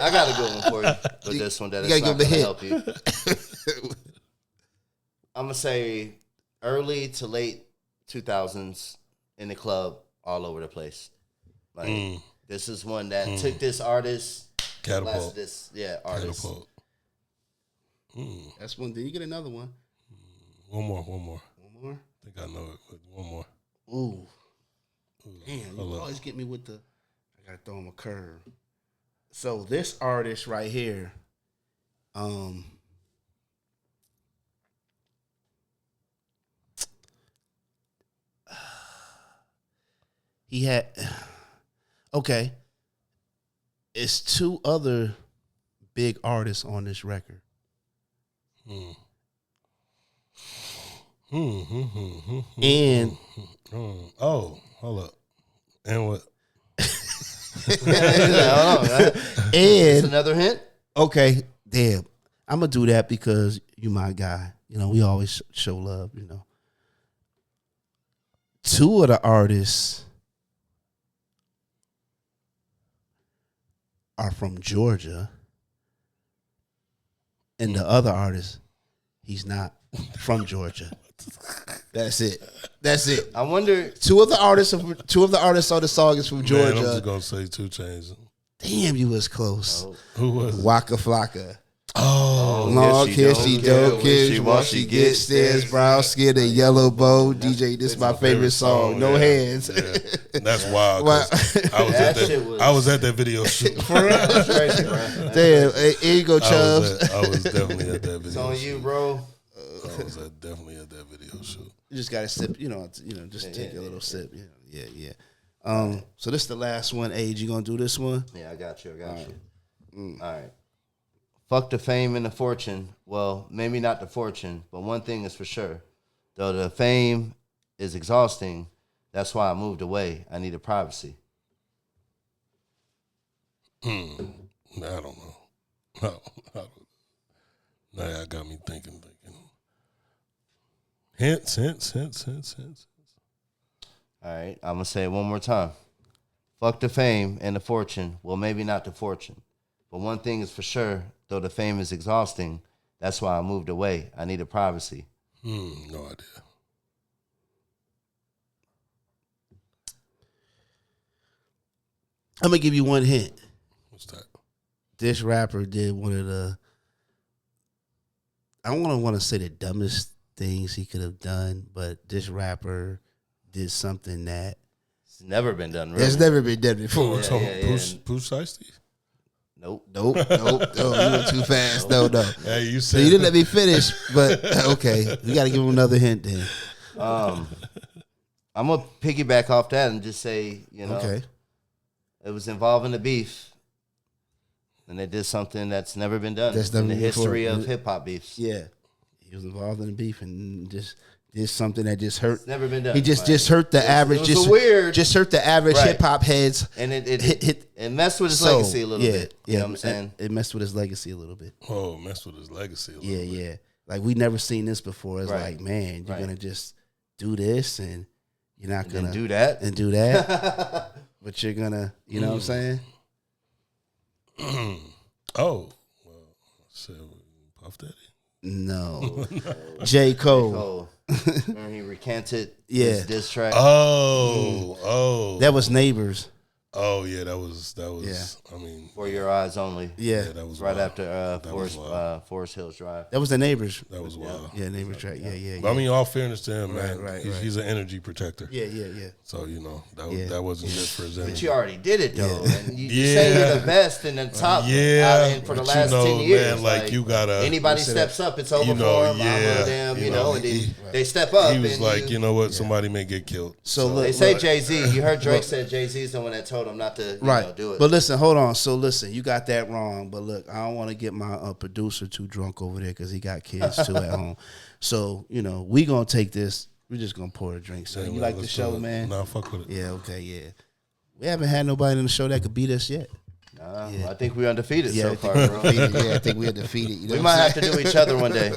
I got a good one for you with this one that You it's gotta not give gonna him help you. I'm gonna say early to late 2000s in the club all over the place. Like this is one that took this artist, Catapult. this artist. Catapult. That's one. Then you get another one. One more. One more. I think I know it, but one more. Ooh. Damn, you Hold up. always get me with the. I gotta throw him a curve. So this artist right here, he had. Okay, it's 2 other big artists on this record. And Oh, hold up. And what? That's and another hint. okay, damn, I'm gonna do that because you my guy. You know, we always show love. You know, 2 of the artists are from Georgia, and the other artist, he's not from Georgia. That's it. I wonder. 2 of the artists on the song is from Georgia. Man, I'm just gonna say 2 Chainz. Damn, you was close. Who was it? Waka Flocka. Oh, Long hair, she don't care. She Once she gets stairs, brown skin, and yellow bow. DJ, this is my favorite song. No hands. Yeah. That's wild. 'Cause I was at that video shoot. That's crazy, bro. Damn, here you go, Chubbs. I was definitely at that video. It's on shoot. you, bro. I was definitely at that video shoot. You just gotta sip, just take a little sip. Yeah. So this is the last one. Age, you gonna do this one? Yeah, I got you. All right. Fuck the fame and the fortune. Well, maybe not the fortune, but one thing is for sure. Though the fame is exhausting, that's why I moved away. I needed privacy. I don't know. No, I don't. Now that got me thinking. Hints. All right, I'm going to say it one more time. Fuck the fame and the fortune. Well, maybe not the fortune. But one thing is for sure, though the fame is exhausting, that's why I moved away. I needed privacy. No idea. I'm gonna give you one hint. What's that? This rapper did one of the, I don't want to say the dumbest things he could have done, but this rapper did something that It's never been done, really. has never been done before. Pooch Shiesty? Nope. Nope. Oh, you went too fast. No. Hey, you So said you didn't let me finish, but okay. We got to give him another hint then. I'm going to piggyback off that and just say, Okay. it was involving the beef. And they did something that's never been done That's in never the been before. history of hip-hop beefs. Yeah. He was involved in the beef and just did something that just hurt. It's never been done. He just hurt the average. It was weird. Just hurt the average Right. hip hop heads. And it hit messed with his soul. legacy a little bit. You know what I'm saying? It messed with his legacy a little bit. oh, messed with his legacy a little bit. Yeah. Like we never seen this before. It's Right. like, man, you're Right. gonna just do this and you're not gonna do that. and do that. But you're gonna, you know what I'm saying? Oh, well, so Puff Daddy. No. J. Cole. And he recanted Yeah. his diss track. Oh. That was Neighbors. Oh yeah, that was. Yeah. I mean, For Your Eyes Only. Yeah. that was Right wild. after That was wild. Forest Hills Drive. That was the Neighbors. That was wild. Yeah, Neighbors track. Yeah. But I mean, all fairness to him, man, Right. he's an energy protector. Yeah. So Yeah. that wasn't just for his But energy. you already did it though. Yeah. And you say you're the best in the top and for the but last 10 years. man, like you gotta. Anybody steps up, it's over You know, for them. yeah, I'm them, you you know, know, and then he- they step up. He was and like, you know what? Somebody may get killed. So look, they say Jay-Z. You heard Drake said Jay-Z's the one that told him not to you know, do it. But listen, hold on. So listen, you got that wrong. But look, I don't want to get my producer too drunk over there because he got kids too at home. So we gonna take this. We're just gonna pour a drink. So Yeah, you man, like the let's show, do it. man? Nah, fuck with it. Yeah. Okay. Yeah. We haven't had nobody in the show that could beat us yet. I think we're undefeated Yeah, so I far, think bro. we're defeated. Yeah, I think we're defeated. You know We what might I'm have to do each other one day.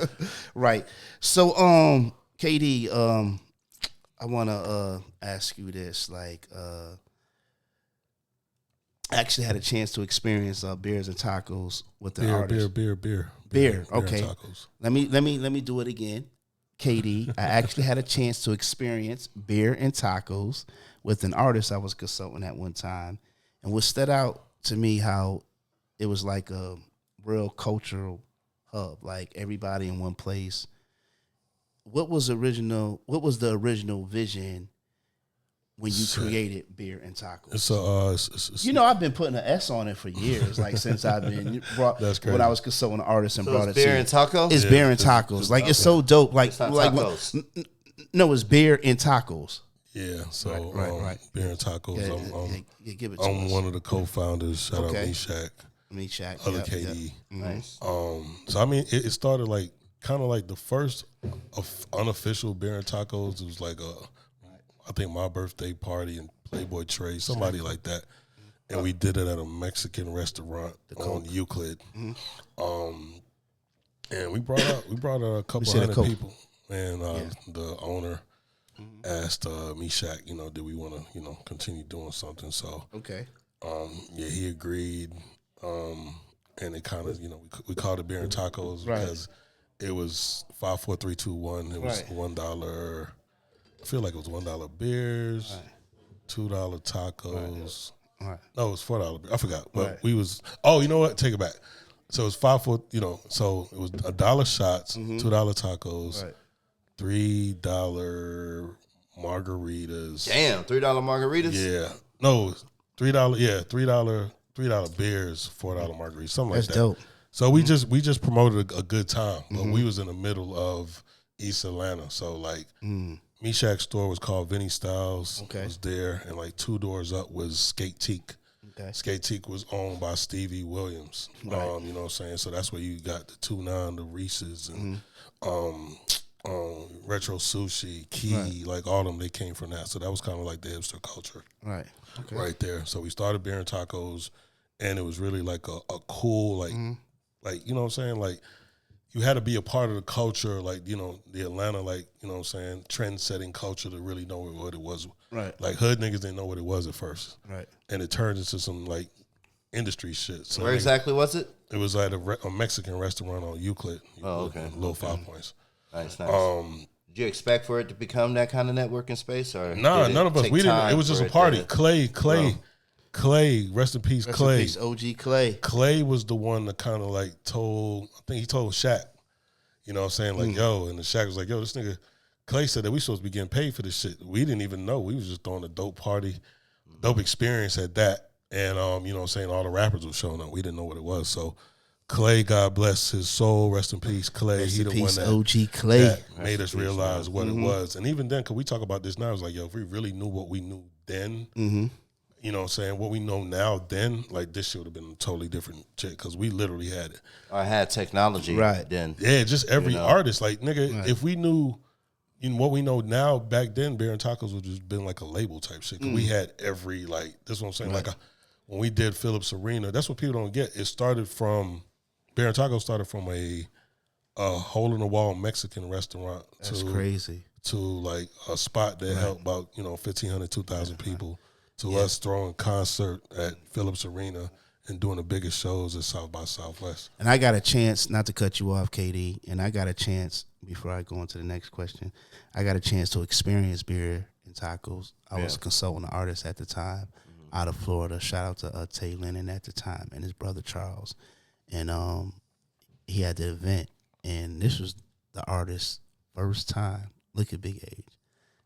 Right. So, KD, I want to ask you this. Like, I actually had a chance to experience beers and tacos with the artist. Beer. Okay. And tacos. Let me do it again. KD, I actually had a chance to experience beer and tacos with an artist I was consulting at one time, and what stood out to me how it was like a real cultural hub, like everybody in one place. What was the original vision when you created beer and tacos? It's I've been putting an S on it for years, like since I've been That's crazy. when I was consulting artists and So brought it's it beer to and tacos? It's beer and tacos. Like it's so dope. Like It's not like tacos. no, it's beer and tacos. Yeah, so Right. beer and tacos. Yeah, give it to I'm us. one of the co-founders. Shout out me, Shaq, Me, Shaq. other Yep, KD. yep. Nice. So I mean, it started like kind of like the first unofficial beer and tacos. It was like I think my birthday party and Playboy Trey, somebody like that, and we did it at a Mexican restaurant on Euclid. And we brought out a couple hundred people, and the owner asked me, Shaq, did we want to continue doing something? So Okay. he agreed, and it kind of we called it beer and tacos because it was 5, 4, 3, 2, 1. It was $1. I feel like it was $1 beers, $2 tacos. Right. No, it was $4 beer. I forgot, but we was. Oh, you know what? Take it back. So it was 5, 4. So it was $1 shots, $2 tacos, $3 margaritas. Damn, $3 margaritas? Yeah. No, $3. Yeah, $3 beers, $4 margaritas, something That's like that. dope. So we just promoted a good time, but we was in the middle of East Atlanta. So like, Meshach's store was called Vinny Styles. Okay. Was there, and like 2 doors up was Skate Teak. Okay. Skate Teak was owned by Stevie Williams. You know what I'm saying? So that's where you got the 2-9, the Reese's, and Retro Sushi, Key, like all of them, they came from that. So that was kind of like the hipster culture right there. So we started beer and tacos, and it was really like a cool, like you know what I'm saying? Like you had to be a part of the culture, like, the Atlanta, like, trend-setting culture to really know what it was. Right. Like hood niggas didn't know what it was at first. Right. And it turned into some like industry shit. So Where exactly was it? it was at a Mexican restaurant on Euclid. Oh, okay. Little 5 Points. Nice. Did you expect for it to become that kind of networking space? Or Nah, did it none of us. take We didn't. time It was just for a party. to- Clay, rest in peace, Rest Clay. in peace, OG Clay. Clay was the one that kind of like told, I think he told Shaq, you know what I'm saying? Like, yo, and the Shaq was like, yo, this nigga, Clay said that we supposed to be getting paid for this shit. We didn't even know. We was just throwing a dope party, dope experience at that. And, you know what I'm saying? All the rappers were showing up. We didn't know what it was. So Clay, God bless his soul, rest in peace, Clay. Rest He in the peace, one OG Clay. that made us realize what it was. And even then, because we talk about this now, it's like, yo, if we really knew what we knew then, you know what I'm saying, what we know now then, like this shit would have been a totally different shit because we literally had it. Or had technology then. Yeah, just every artist. Like, nigga, if we knew what we know now, back then, Beer and Tacos would just been like a label type shit. 'Cause we had every, like, this is what I'm saying. Like, when we did Phillips Arena, that's what people don't get. It started from, Beer and Tacos started from a hole-in-the-wall Mexican restaurant. That's crazy. To, like, a spot that held about, 1,500, 2,000 people. To us throwing concert at Phillips Arena and doing the biggest shows at South by Southwest. And I got a chance, not to cut you off, KD, and I got a chance, before I go on to the next question, I got a chance to experience beer and tacos. I was a consultant artist at the time out of Florida. Shout out to Tay Lennon at the time and his brother Charles. And he had the event, and this was the artist's first time. Look at Big Age.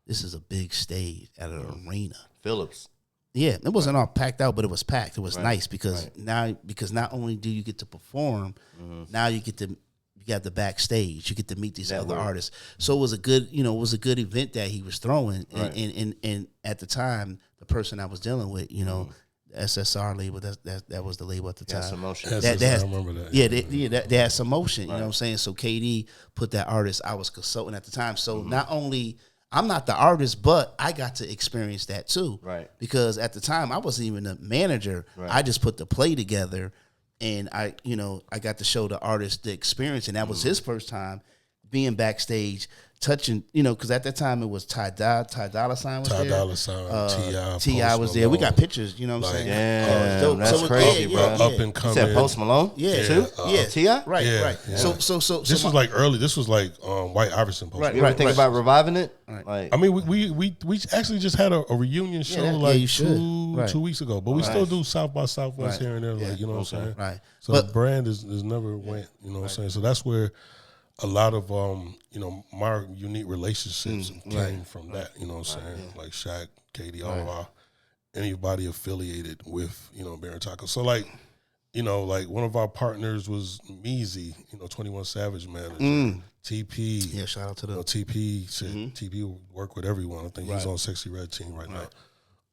This is a big stage at an arena. Phillips. Yeah, it wasn't all packed out, but it was packed. It was nice because not only do you get to perform, now you got the backstage. You get to meet these other artists. So it was a good, event that he was throwing. And at the time, the person I was dealing with, the SSR label, that was the label at the time. Some motion. I remember that. Yeah, they had some motion. You know what I'm saying? So KD put that artist. I was consulting at the time. So not only I'm not the artist, but I got to experience that too. Right. Because at the time I wasn't even a manager. Right. I just put the play together, and I got to show the artist the experience, and that was his first time being backstage, touching, because at that time it was Ty Dolla $ign was there. Ty Dolla $ign, T.I. was there. We got pictures, you know what I'm saying? Yeah, that's crazy, bro. Up and coming. You said Post Malone? Yeah. Too? T.I.? Right. Yeah. So this was like early. This was like White Iverson Post Malone. You ever think about reviving it? Right. Like, I mean, we actually just had a reunion show you should. 2 weeks ago, but we still do South by Southwest here and there, like, you know what I'm saying? Right. So the brand is never went, you know what I'm saying? So that's where a lot of my unique relationships came from that, you know what I'm saying? Like Shaq, KD, all of our anybody affiliated with, Bear and Taco. So like one of our partners was Meezy, 21 Savage manager. TP. Yeah, shout out to them. TP TP will work with everyone. I think he's on Sexy Red Team right now.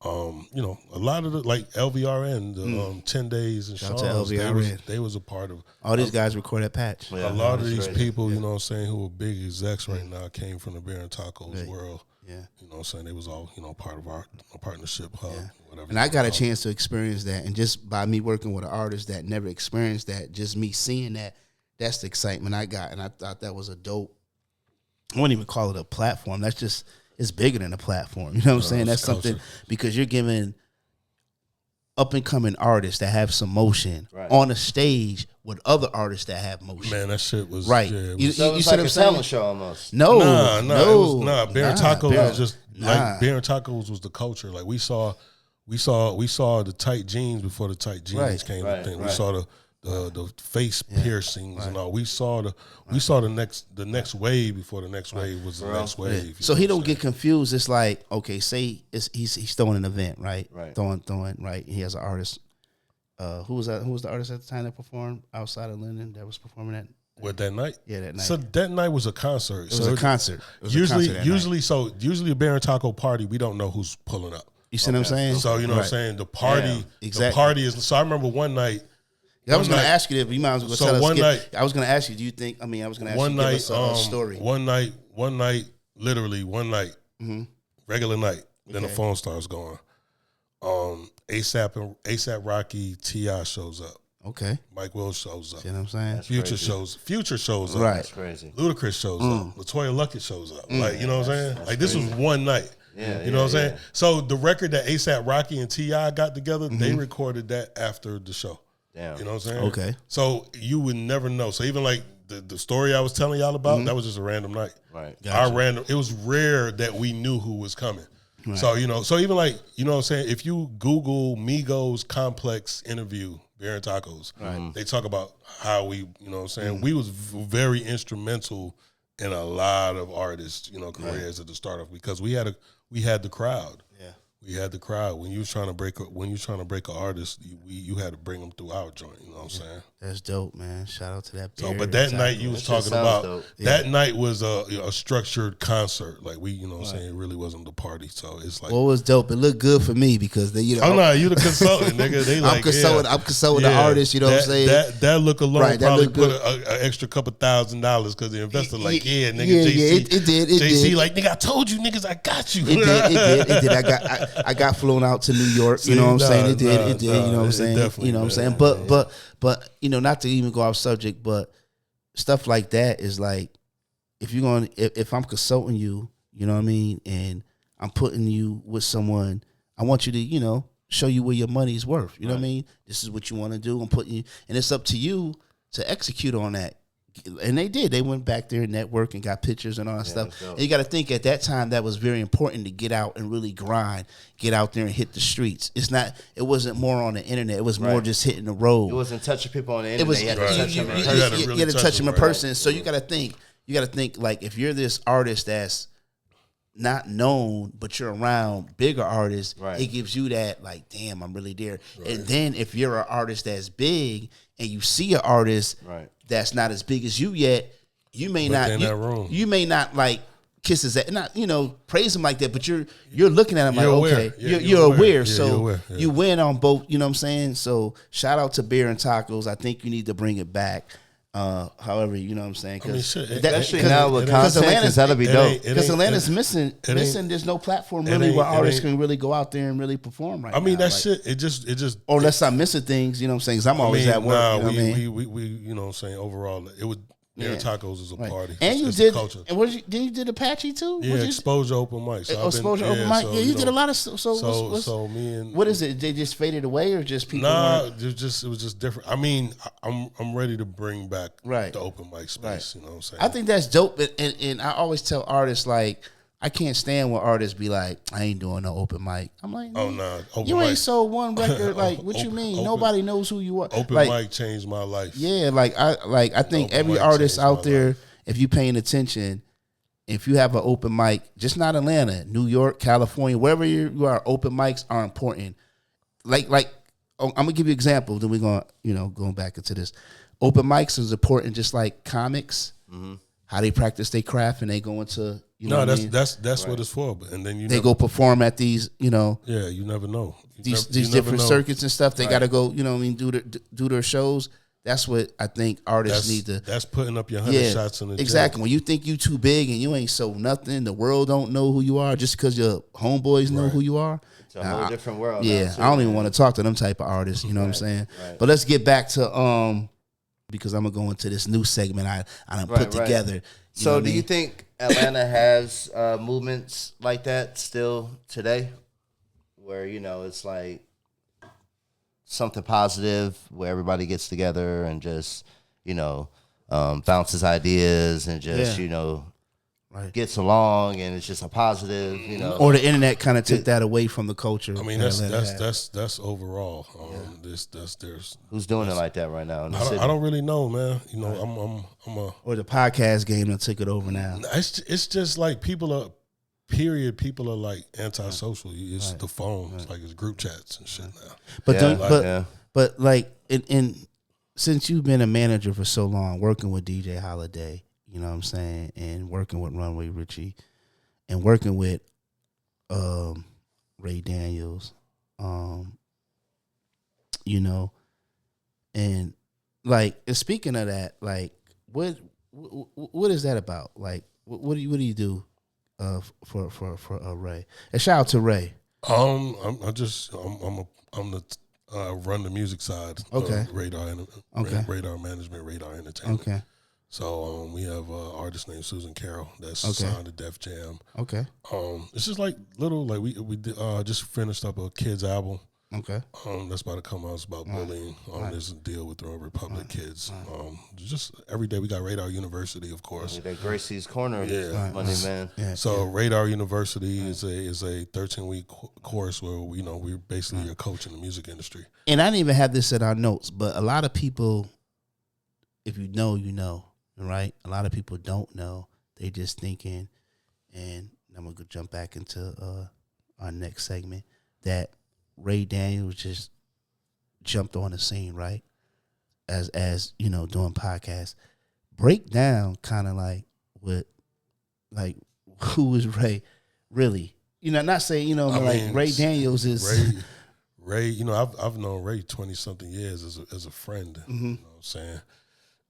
A lot of the, like LVRN, the 10 Days and Shout Sean's, out to LVRN. they was a part of. All these guys record at Patch. A lot of these people, you know what I'm saying, who are big execs right now came from the Beer and Tacos world. Yeah. You know what I'm saying? They was all, part of our partnership hub, whatever. And I got a chance to experience that. And just by me working with an artist that never experienced that, just me seeing that, that's the excitement I got. And I thought that was a dope, I wouldn't even call it a platform. That's just, it's bigger than a platform. You know what I'm saying? That's something, because you're giving up and coming artists that have some motion on a stage with other artists that have motion. Man, that shit was right. Yeah, You so it was see like what I'm a saying? talent show almost. No, Bear and Tacos was just like Bear and Tacos was the culture. Like we saw the tight jeans before the tight jeans came. We saw the face piercings and all. We saw the next wave before the next wave was the next wave. Yeah. So he don't get confused. It's like, okay, say he's throwing an event, right? Right. Throwing, right. He has an artist. Who was that? Who was the artist at the time that performed outside of London that was performing that? What, that night? Yeah, that night. So that night was a concert. It was a concert. Usually a Bear and Taco party, we don't know who's pulling up. You see what I'm saying? So you know what I'm saying? The party, exactly. The party is. So I remember one night. I was going to ask you that, but you might as well tell us. One night, I was going to ask you, do you think, I was going to ask you to give us a story. One night, literally one night, regular night, then the phone starts going. ASAP Rocky, T.I. shows up. Okay. Mike Will shows up. See what I'm saying? Future shows up. Right. That's crazy. Ludacris shows up. LaToya Luckett shows up. Like, you know what I'm saying? Like, this was one night. Yeah, you know what I'm saying? So the record that ASAP Rocky and T.I. got together, they recorded that after the show. Damn. You know what I'm saying? Okay. So you would never know. So even like the story I was telling y'all about, that was just a random night. Right. Gotcha. It was rare that we knew who was coming. Right. So, so even like, you know what I'm saying, if you Google Migos Complex interview, Bear and Tacos, they talk about how we, you know what I'm saying, we was very instrumental in a lot of artists, careers at the start of, because we had the crowd. Yeah. We had the crowd. When you was trying to break an artist, you had to bring them through our joint. You know what I'm saying? That's dope, man. Shout out to that. So, but that night you was talking about, that night was a structured concert. Like we, you know what I'm saying, it really wasn't the party. So it's like, well, it was dope. It looked good for me because they, you the consultant, nigga. They like, I'm consulting the artist. You know what I'm saying? That look alone probably put an extra couple $1,000 because the investor like, nigga, JC, it did. JC like, nigga, I told you, niggas, I got you. It did. I got flown out to New York. You know what I'm saying? It did. You know what I'm saying? You know what I'm saying? But not to even go off subject, but stuff like that is like, if I'm consulting you, you know what I mean, and I'm putting you with someone, I want you to, show you where your money's worth. You know what I mean? This is what you want to do. I'm putting you, and it's up to you to execute on that. And they did. They went back there and network and got pictures and all that stuff. And you got to think at that time that was very important to get out and really grind, get out there and hit the streets. It wasn't more on the internet. It was more just hitting the road. It wasn't touching people on the internet. You had to touch them in person. So you got to think like if you're this artist that's not known, but you're around bigger artists, it gives you that like, damn, I'm really there. And then if you're an artist that's big and you see an artist that's not as big as you yet, you may you may not like kiss his ass, not praise him like that, but you're looking at him like, okay, you're aware. So you win on both. You know what I'm saying? So shout out to Beer and Tacos. I think you need to bring it back. However, you know what I'm saying? Especially now with content, because that'll be dope. Because Atlanta's missing. There's no platform really where artists can really go out there and really perform right now. I mean, that shit. It just. Or unless I'm missing things, you know what I'm saying? Because I'm always at work. Nah, you know what I mean? we you know what I'm saying. Overall, it would. Tacos is a party. And you did, and then you did Apache too? Yeah, Exposure Open Mic. So Exposure Open Mic. Yeah, you did a lot of. So me and what is it? They just faded away, or just people? Nah, it was just different. I mean, I'm ready to bring back the open mic space. You know what I'm saying? I think that's dope, and I always tell artists like, I can't stand when artists be like, I ain't doing no open mic. I'm like, oh no, you ain't sold one record. Like, what you mean? Nobody knows who you are. Open mic changed my life. Yeah, I think every artist out there, if you paying attention, if you have an open mic, just not Atlanta, New York, California, wherever you are, open mics are important. I'm gonna give you an example. Then we're gonna going back into this. Open mics is important, just like comics. Mm-hmm. How they practice their craft and they go into that's what it's for. And then they go perform at these you never know these different circuits and stuff. They got to go do their shows. That's what I think artists need to. That's putting up your 100 shots in the exactly. When you think you too big and you ain't sold nothing, the world don't know who you are just because your homeboys know who you are. It's a whole different world. Yeah, I don't even want to talk to them type of artists. You know what I'm saying? Right. But let's get back to because I'm gonna go into this new segment I done put together. So do you think Atlanta has movements like that still today, where it's like something positive where everybody gets together and just bounces ideas and just gets along and it's just a positive, Or the internet kind of took that away from the culture. I mean, that's overall. There's who's doing it like that right now in the city? I don't really know, man. Or the podcast game that took it over now. It's just like people are like antisocial. It's the phone. It's like it's group chats and shit now. But since you've been a manager for so long, working with DJ Holiday. You know what I'm saying? And working with Runway Richy and working with Ray Daniels, and and speaking of that, like what is that about? Like what do you do for Ray? And shout out to Ray. I'm the run the music side. Okay. Raydar management, Raydar entertainment. Okay. So we have an artist named Susan Carroll that's signed to Def Jam. Okay. It's just like little we just finished up a kids album. Okay. That's about to come out. It's about bullying. There's a deal with the Republic kids. Just every day we got Raydar University, of course. That Gracie's Corner, money man. Yeah. So Raydar University is a 13-week course where we're basically a coach in the music industry. And I didn't even have this in our notes, but a lot of people, if you know. Right, a lot of people don't know. They just thinking, and I'm gonna jump back into our next segment. That Ray Daniels just jumped on the scene, right? As doing podcasts. Break down kind of like who is Ray really? Not saying Ray Daniels is Ray. I've known Ray 20-something years as a friend. Mm-hmm. You know what I'm saying.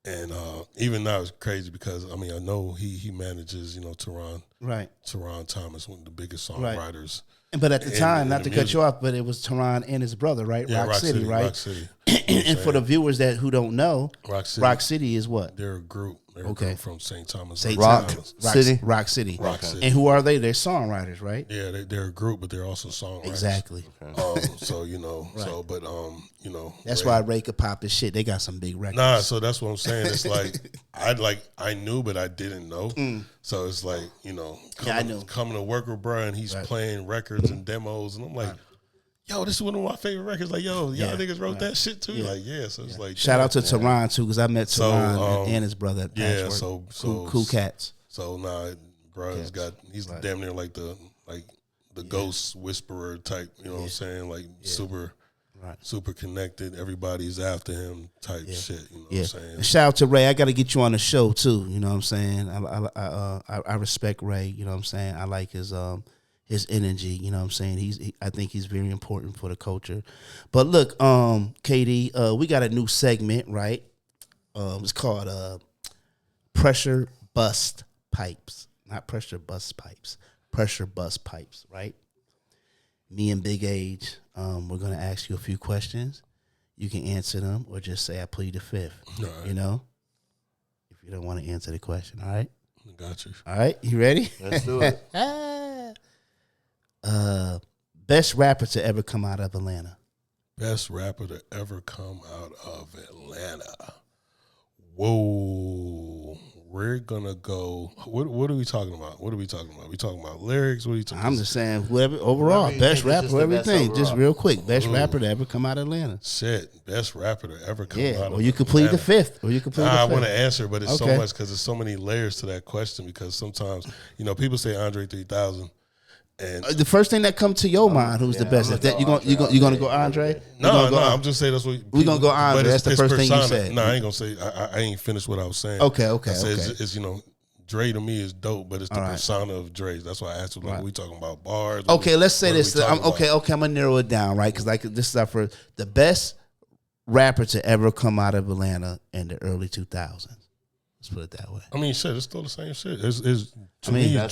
And even now it's crazy because I know he manages Tehran Right. Teron Thomas, one of the biggest songwriters. But at the time, not to cut music. you off, but it was Teron and his brother, right? Yeah, Rock City, right? Rock City. And for the viewers who don't know, Rock City is what? They're a group. They're Okay. a group from St. Thomas. Rock City. Rock City. Rock City. And who are they? They're songwriters, right? Yeah, they're a group, but they're also songwriters. Exactly. So you know, you know, That's why Ray could pop his shit. They got some big records. Nah, so that's what I'm saying. It's like I knew, but I didn't know. So it's like, you know, coming to work with bro, and he's playing records and demos, and I'm like, yo, this is one of my favorite records. Like, yo, y'all niggas wrote that shit too. Like, so it's like, shout out to Teron too, because I met Teron and his brother at yeah, Patchwork. so cool cats. So bro, he's damn near like the ghost whisperer type. You know what I'm saying? Like super connected. Everybody's after him type shit. You know what I'm saying? And shout out to Ray. I got to get you on the show too. You know what I'm saying? I respect Ray. You know what I'm saying? I like his energy. You know what I'm saying? I think he's very important for the culture. But look, KD, we got a new segment, right? It's called Pressure Bust Pipes. Not Pressure Bust Pipes. Pressure Bust Pipes, right? Me and Big Age, we're going to ask you a few questions. You can answer them or just say, I plead the fifth. All right. You know? If you don't want to answer the question, all right? Got you. All right, you ready? Let's do it. Best rapper to ever come out of Atlanta. Best rapper to ever come out of Atlanta. Whoa. We're gonna go. What are we talking about? We talking about lyrics? What are you talking? I'm just saying, whoever overall, best rapper, everything. Just real quick, best rapper to ever come out of Atlanta. Shit, best rapper to ever come out of Atlanta. Or you could plead the fifth. I want to answer, but it's so much because there's so many layers to that question. Because sometimes, you know, people say Andre 3000, and the first thing that comes to your mind, who's the best? If that you gonna go Andre? No, I'm just saying that's what we gonna go Andre. That's the first thing you said. No, I ain't gonna say. I ain't finished what I was saying. Okay. It's you know, Dre to me is dope, but it's the persona of Dre. That's why I asked you, like, we talking about bars. Okay, let's say this. I'm gonna narrow it down, right? Because this is our first, the best rapper to ever come out of Atlanta in the early 2000s. Let's put it that way. I mean, shit, it's still the same shit. That's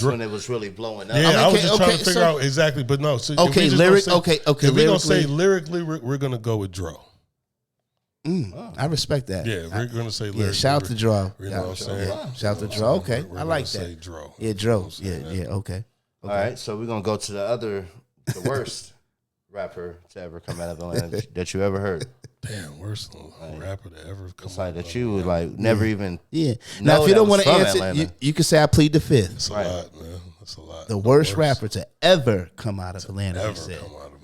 when it was really blowing up. Yeah, I was just trying to figure out exactly, but no. So If we're gonna say lyrically, we're gonna go with Dro. I respect that. Yeah, we're gonna say lyrically. Yeah, shout out to Dro. You know what I'm saying? Shout out to Dro. Okay, I like that. Say Dro. Yeah, Dro. Yeah, okay. All right, so we're gonna go to the worst rapper to ever come out of Atlanta that you ever heard. Damn, worst rapper to ever come out. Like that you would like never even. Yeah. Now, if you don't want to answer, you can say I plead the fifth. That's a lot, man. That's a lot. The worst rapper to ever come out of Atlanta. Is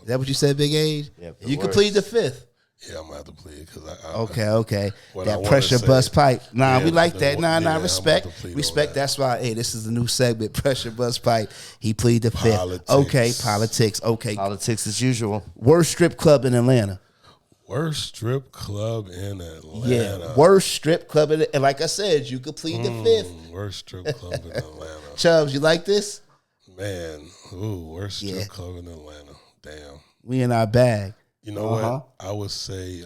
that what you said, Big Age? Yeah, you can plead the fifth. Yeah, I'm gonna have to plead because Okay. That pressure bust pipe. Nah, we like that. Nah, respect. Respect. That's why. Hey, this is the new segment. Pressure bust pipe. He plead the fifth. Okay, politics. Okay, politics as usual. Worst strip club in Atlanta. Worst strip club in Atlanta. Yeah, worst strip club in, and like I said, you could plead the fifth. Worst strip club in Atlanta. Chubbs, you like this? Man, worst strip club in Atlanta. Damn. We in our bag. You know what? I would say,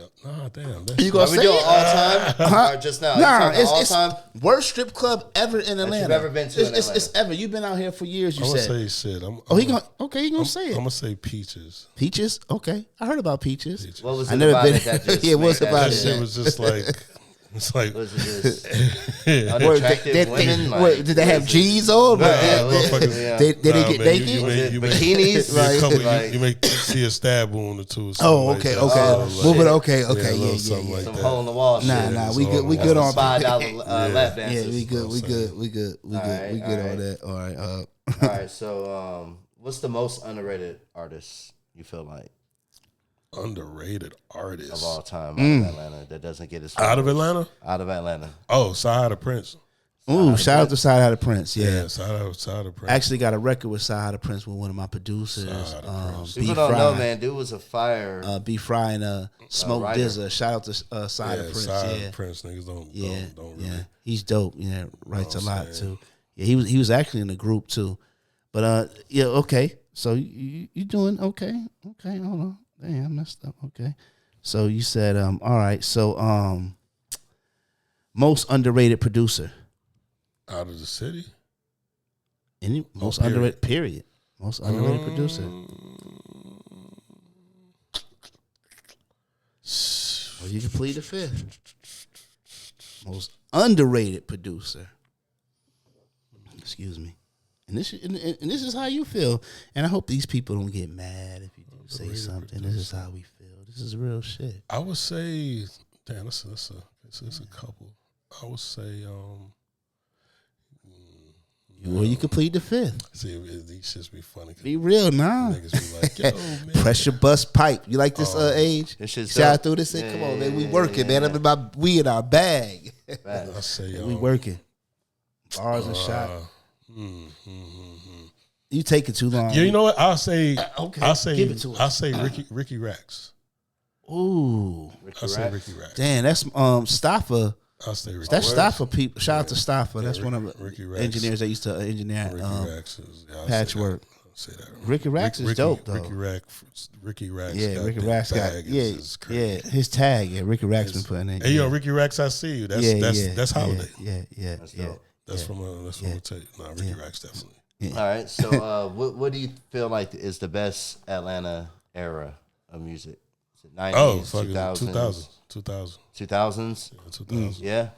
damn. You gonna say all time? Or just now? Nah, it's worst strip club ever in Atlanta. That you've ever been to in Atlanta. It's ever. You've been out here for years. You said. I'm gonna say shit. He gonna say it. I'm gonna say Peaches. Peaches? Okay, I heard about Peaches. What was it about it that just? Yeah, what's about it? That shit was just like. It's like unattractive women. Did they have G's on? Did they get naked? Bikinis. You may see a stab wound or two. Okay. Moving. Okay. Yeah. Some hole in the wall. Nah. We good on $5 lap dances. Yeah, we good on that. All right. All right. So, what's the most underrated artist you feel like? Underrated artist of all time out of Atlanta that doesn't get his out of Atlanta. Oh, Sahada Prince. Ooh, shout out to Sahada Prince. Yeah, Sahada Prince. Actually, got a record with Sahada Prince with one of my producers. People don't know, man. Dude was a fire. B Fry and Smoke Dizza. Shout out to Sahada Prince. Sahada Prince. Niggas don't really. He's dope. Yeah, writes a lot too. Yeah, he was actually in the group too. But okay. So you doing okay? Okay, hold on. Damn, I messed up. Okay. So you said, all right. So, most underrated producer. Out of the city? Any most underrated period. Most underrated producer. Or you can plead the fifth. Most underrated producer. Excuse me. And this is how you feel. And I hope these people don't get mad if you do say something. This is how we feel. This is real shit. I would say, damn, it's a couple. I would say, Or you could plead the fifth. see, these shits be funny. Be real, nah. Niggas be like, yo, man. Pressure bust pipe. You like this age? This shit's Shout out dope. through this. Say, Yeah, come on, yeah, man. We yeah, working, yeah, man. We in our bag. I say, We working. Bars and shot. mm. You taking too long. Yeah, you know what? I'll say, okay. I'll say, Give it to us. I'll say Ricky Rax. Ooh. I'll say Ricky Rax. Damn, that's Staffa. I'll say Ricky. That's Staffa people. Shout out to Staffa. That's one of Ricky the Rax. engineers that used to engineer Ricky Rax is Patchwork. I'll say that. Ricky Rax is dope though. Ricky Rax. Yeah, got Ricky that Rax got bag is crazy. yeah, his tag. Yeah, Ricky Rax been putting in. Hey yo, Ricky Rax, I see you. That's Holiday. Yeah. That's from a tape. Nah, Ricky Rax definitely. All right. So, what do you feel like is the best Atlanta era of music? Is it 90s, Oh, fucking 2000s? 2000. 2000s? 2000. Yeah.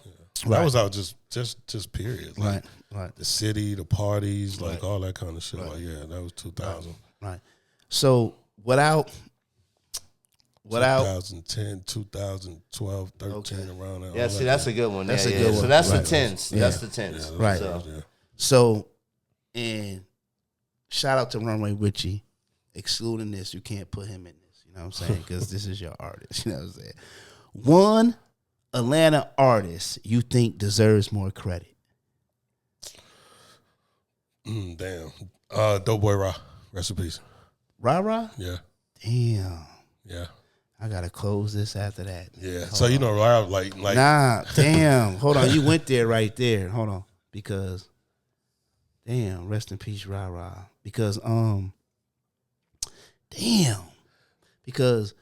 That was out just period. Like, Right. the city, the parties, like all that kind of shit. Like, yeah, that was 2000. Right. So without 2010, 2012, 13, around that. Yeah, see, that's a good one. That's yeah, a good So one. that's Right. the tens. Yeah. That's the tens. Right. So, and shout out to Runway Richy. Excluding this, you can't put him in this. You know what I'm saying? Because this is your artist. You know what I'm saying? One Atlanta artist you think deserves more credit. Damn. Doughboy Raw. Rest in peace. Rah? Yeah. Damn. Yeah. I gotta close this after that. Yeah. Hold So, on. you know, Raw, like. Nah, damn. Hold on. You went there right there. Hold on. Because damn, rest in peace, Rah. Because damn. Because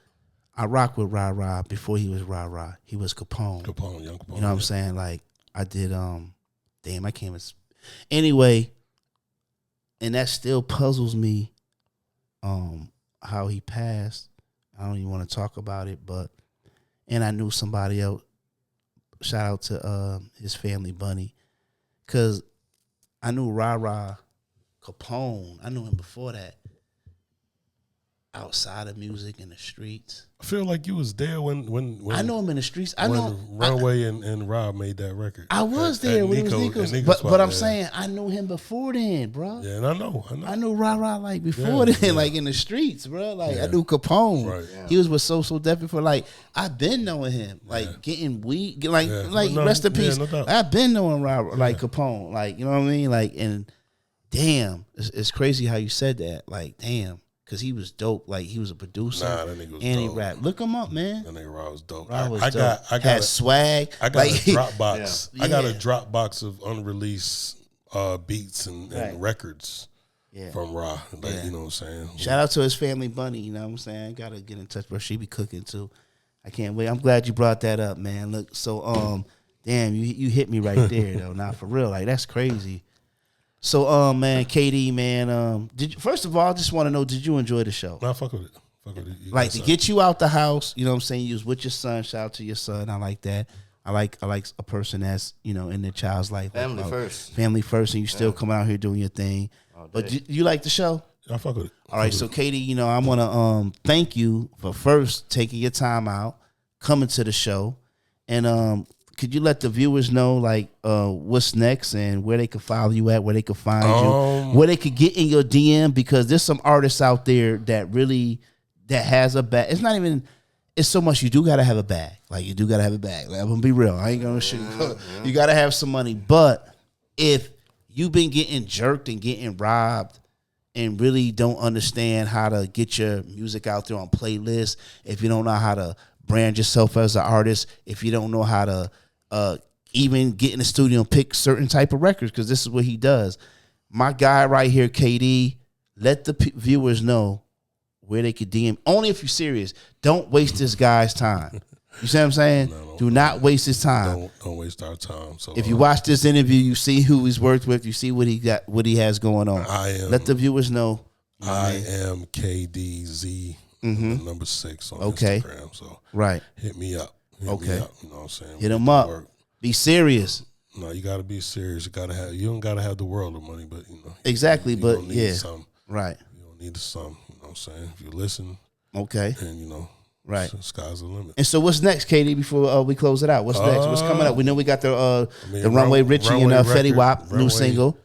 I rock with Rah before he was Rah. He was Capone. Young Capone. You know what I'm saying? Like I did damn, I can't even anyway, and that still puzzles me how he passed. I don't even want to talk about it, but and I knew somebody else. Shout out to his family, Bunny, because I knew Rah Capone. I knew him before that. Outside of music in the streets, I feel like you was there when I know him in the streets. I when know Runway and Rob made that record. I was there when it was Nico's. But I'm saying I knew him before then, bro. Yeah, and I know. I knew Rah like before then, like in the streets, bro. Like I knew Capone. Right. Yeah. He was with So Deaf for like I've been knowing him, like getting weed, like rest in peace. No doubt. I've been knowing Rah like Capone, like you know what I mean, like and damn, it's crazy how you said that, like damn. Cause he was dope, like he was a producer. Nah, that nigga was and he dope. rapped. Look him up, man. That nigga Raw was dope. Rah was I dope. got had swag. I got like, a Dropbox. Yeah. I got a Dropbox of unreleased beats and records from Raw. Like, you know what I'm saying? Shout out to his family, Bunny. You know what I'm saying? Gotta get in touch, bro. She be cooking too. I can't wait. I'm glad you brought that up, man. Look, so damn, you hit me right there though. Not for real. Like that's crazy. So man, KD, man, first of all, I just want to know, did you enjoy the show? Nah, fuck with it. Like to get you out the house, you know what I'm saying? You was with your son. Shout out to your son. I like that. I like a person that's, you know, in their child's life. Family first. Family first, and you still coming out here doing your thing. But you like the show? I fuck with it. All right, so Katie, you know, I want to thank you for first taking your time out, coming to the show, and could you let the viewers know like what's next and where they can follow you at, where they can find you, where they could get in your DM, because there's some artists out there that has a bag. It's not even. It's so much. You do gotta have a bag. Like you do gotta have a bag. Like, I'm gonna be real. I ain't gonna shoot. You gotta have some money. But if you've been getting jerked and getting robbed, and really don't understand how to get your music out there on playlists, if you don't know how to brand yourself as an artist, if you don't know how to even get in the studio and pick certain type of records, because this is what he does. My guy right here, KD, let the viewers know where they could DM. Only if you're serious. Don't waste this guy's time. You see what I'm saying? No, Do not waste his time. Don't waste our time. So if you watch this interview, you see who he's worked with. You see what he got, what he has going on. Let the viewers know. I am KDZ, number 6 on Instagram. So hit me up. Hit me up, you know what I'm saying? Hit him up. Be serious. No, you got to be serious. You don't got to have the world of money, but exactly. You but don't need some. Right. You don't need some. You know what I'm saying? If you listen, and right, sky's the limit. And so, what's next, Katie? Before we close it out, what's next? What's coming up? We know we got the Runway Richy and Fetty Wap new single.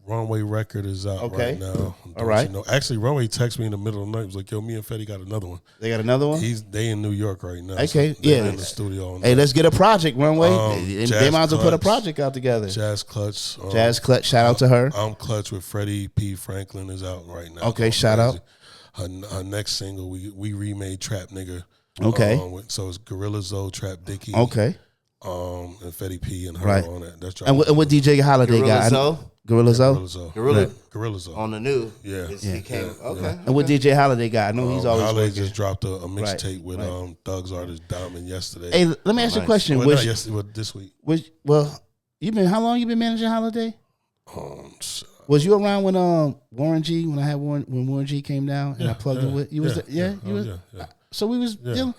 Runway record is out right now. All right. Actually, Runway texted me in the middle of the night. He was like, "Yo, me and Fetty got another one." They got another one. They in New York right now. Okay, so in the studio. Hey, let's get a project, Runway. They might as well put a project out together. Jazz Clutch. Shout out to her. I'm Clutch with Freddie P. Franklin is out right now. Okay, shout out. Her next single, we remade Trap Nigga. Okay. So it's Gorilla Zoe, Trap Dickie. Okay. And Fetty P and her on that. That's and what DJ Holiday got? Gorilla Zoe. Gorilla Zoe. On the new. Yeah. He came. Okay. And what DJ Holiday got? I know he's always Holiday working. just dropped a mixtape with Thug's artist Diamond yesterday. Hey, let me ask you a question. Well, this week. How long you been managing Holiday? Was you around when Warren G, when Warren G came down and I plugged in with you? So we was damn,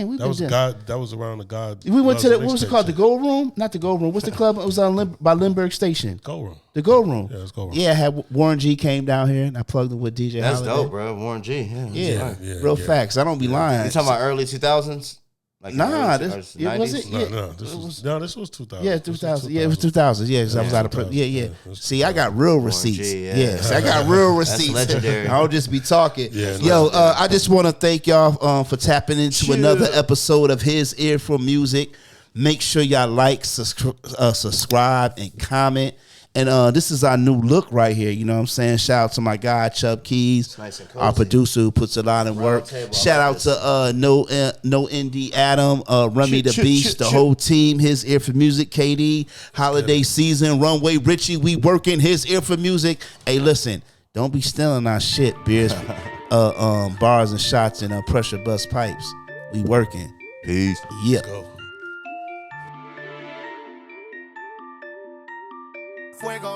we that was God. That was around the God. We went to what was it called? The Gold Room? Not the Gold Room. What's the club? It was on by Lindbergh Station. Gold Room. The Gold Room. Yeah, it's Gold Room. Yeah, I had Warren G came down here and I plugged in with DJ. That's Holiday. dope, bro. Warren G. Yeah. Real facts. I don't be lying. You talking about early 2000s? Like this was it. This was 2000. Yeah, 2000. Yeah, it was 2000. Yeah, I was out of See, I got real receipts. Yes, I got real receipts. That's legendary. I don't just be talking. Yeah, I just want to thank y'all for tapping into another episode of His Ear for Music. Make sure y'all like, subscribe, and comment. And this is our new look right here. You know what I'm saying? Shout out to my guy, Chubb Keys, nice and cozy. our producer who puts a lot in work. Shout out to No Indie Adam, Rummy the Beast, the whole team, His Ear for Music, KD, Holiday Season, Runway Richy. We working His Ear for Music. Hey, listen, don't be stealing our shit, beers, bars and shots and pressure bust pipes. We working. Peace. Yep. Fuego.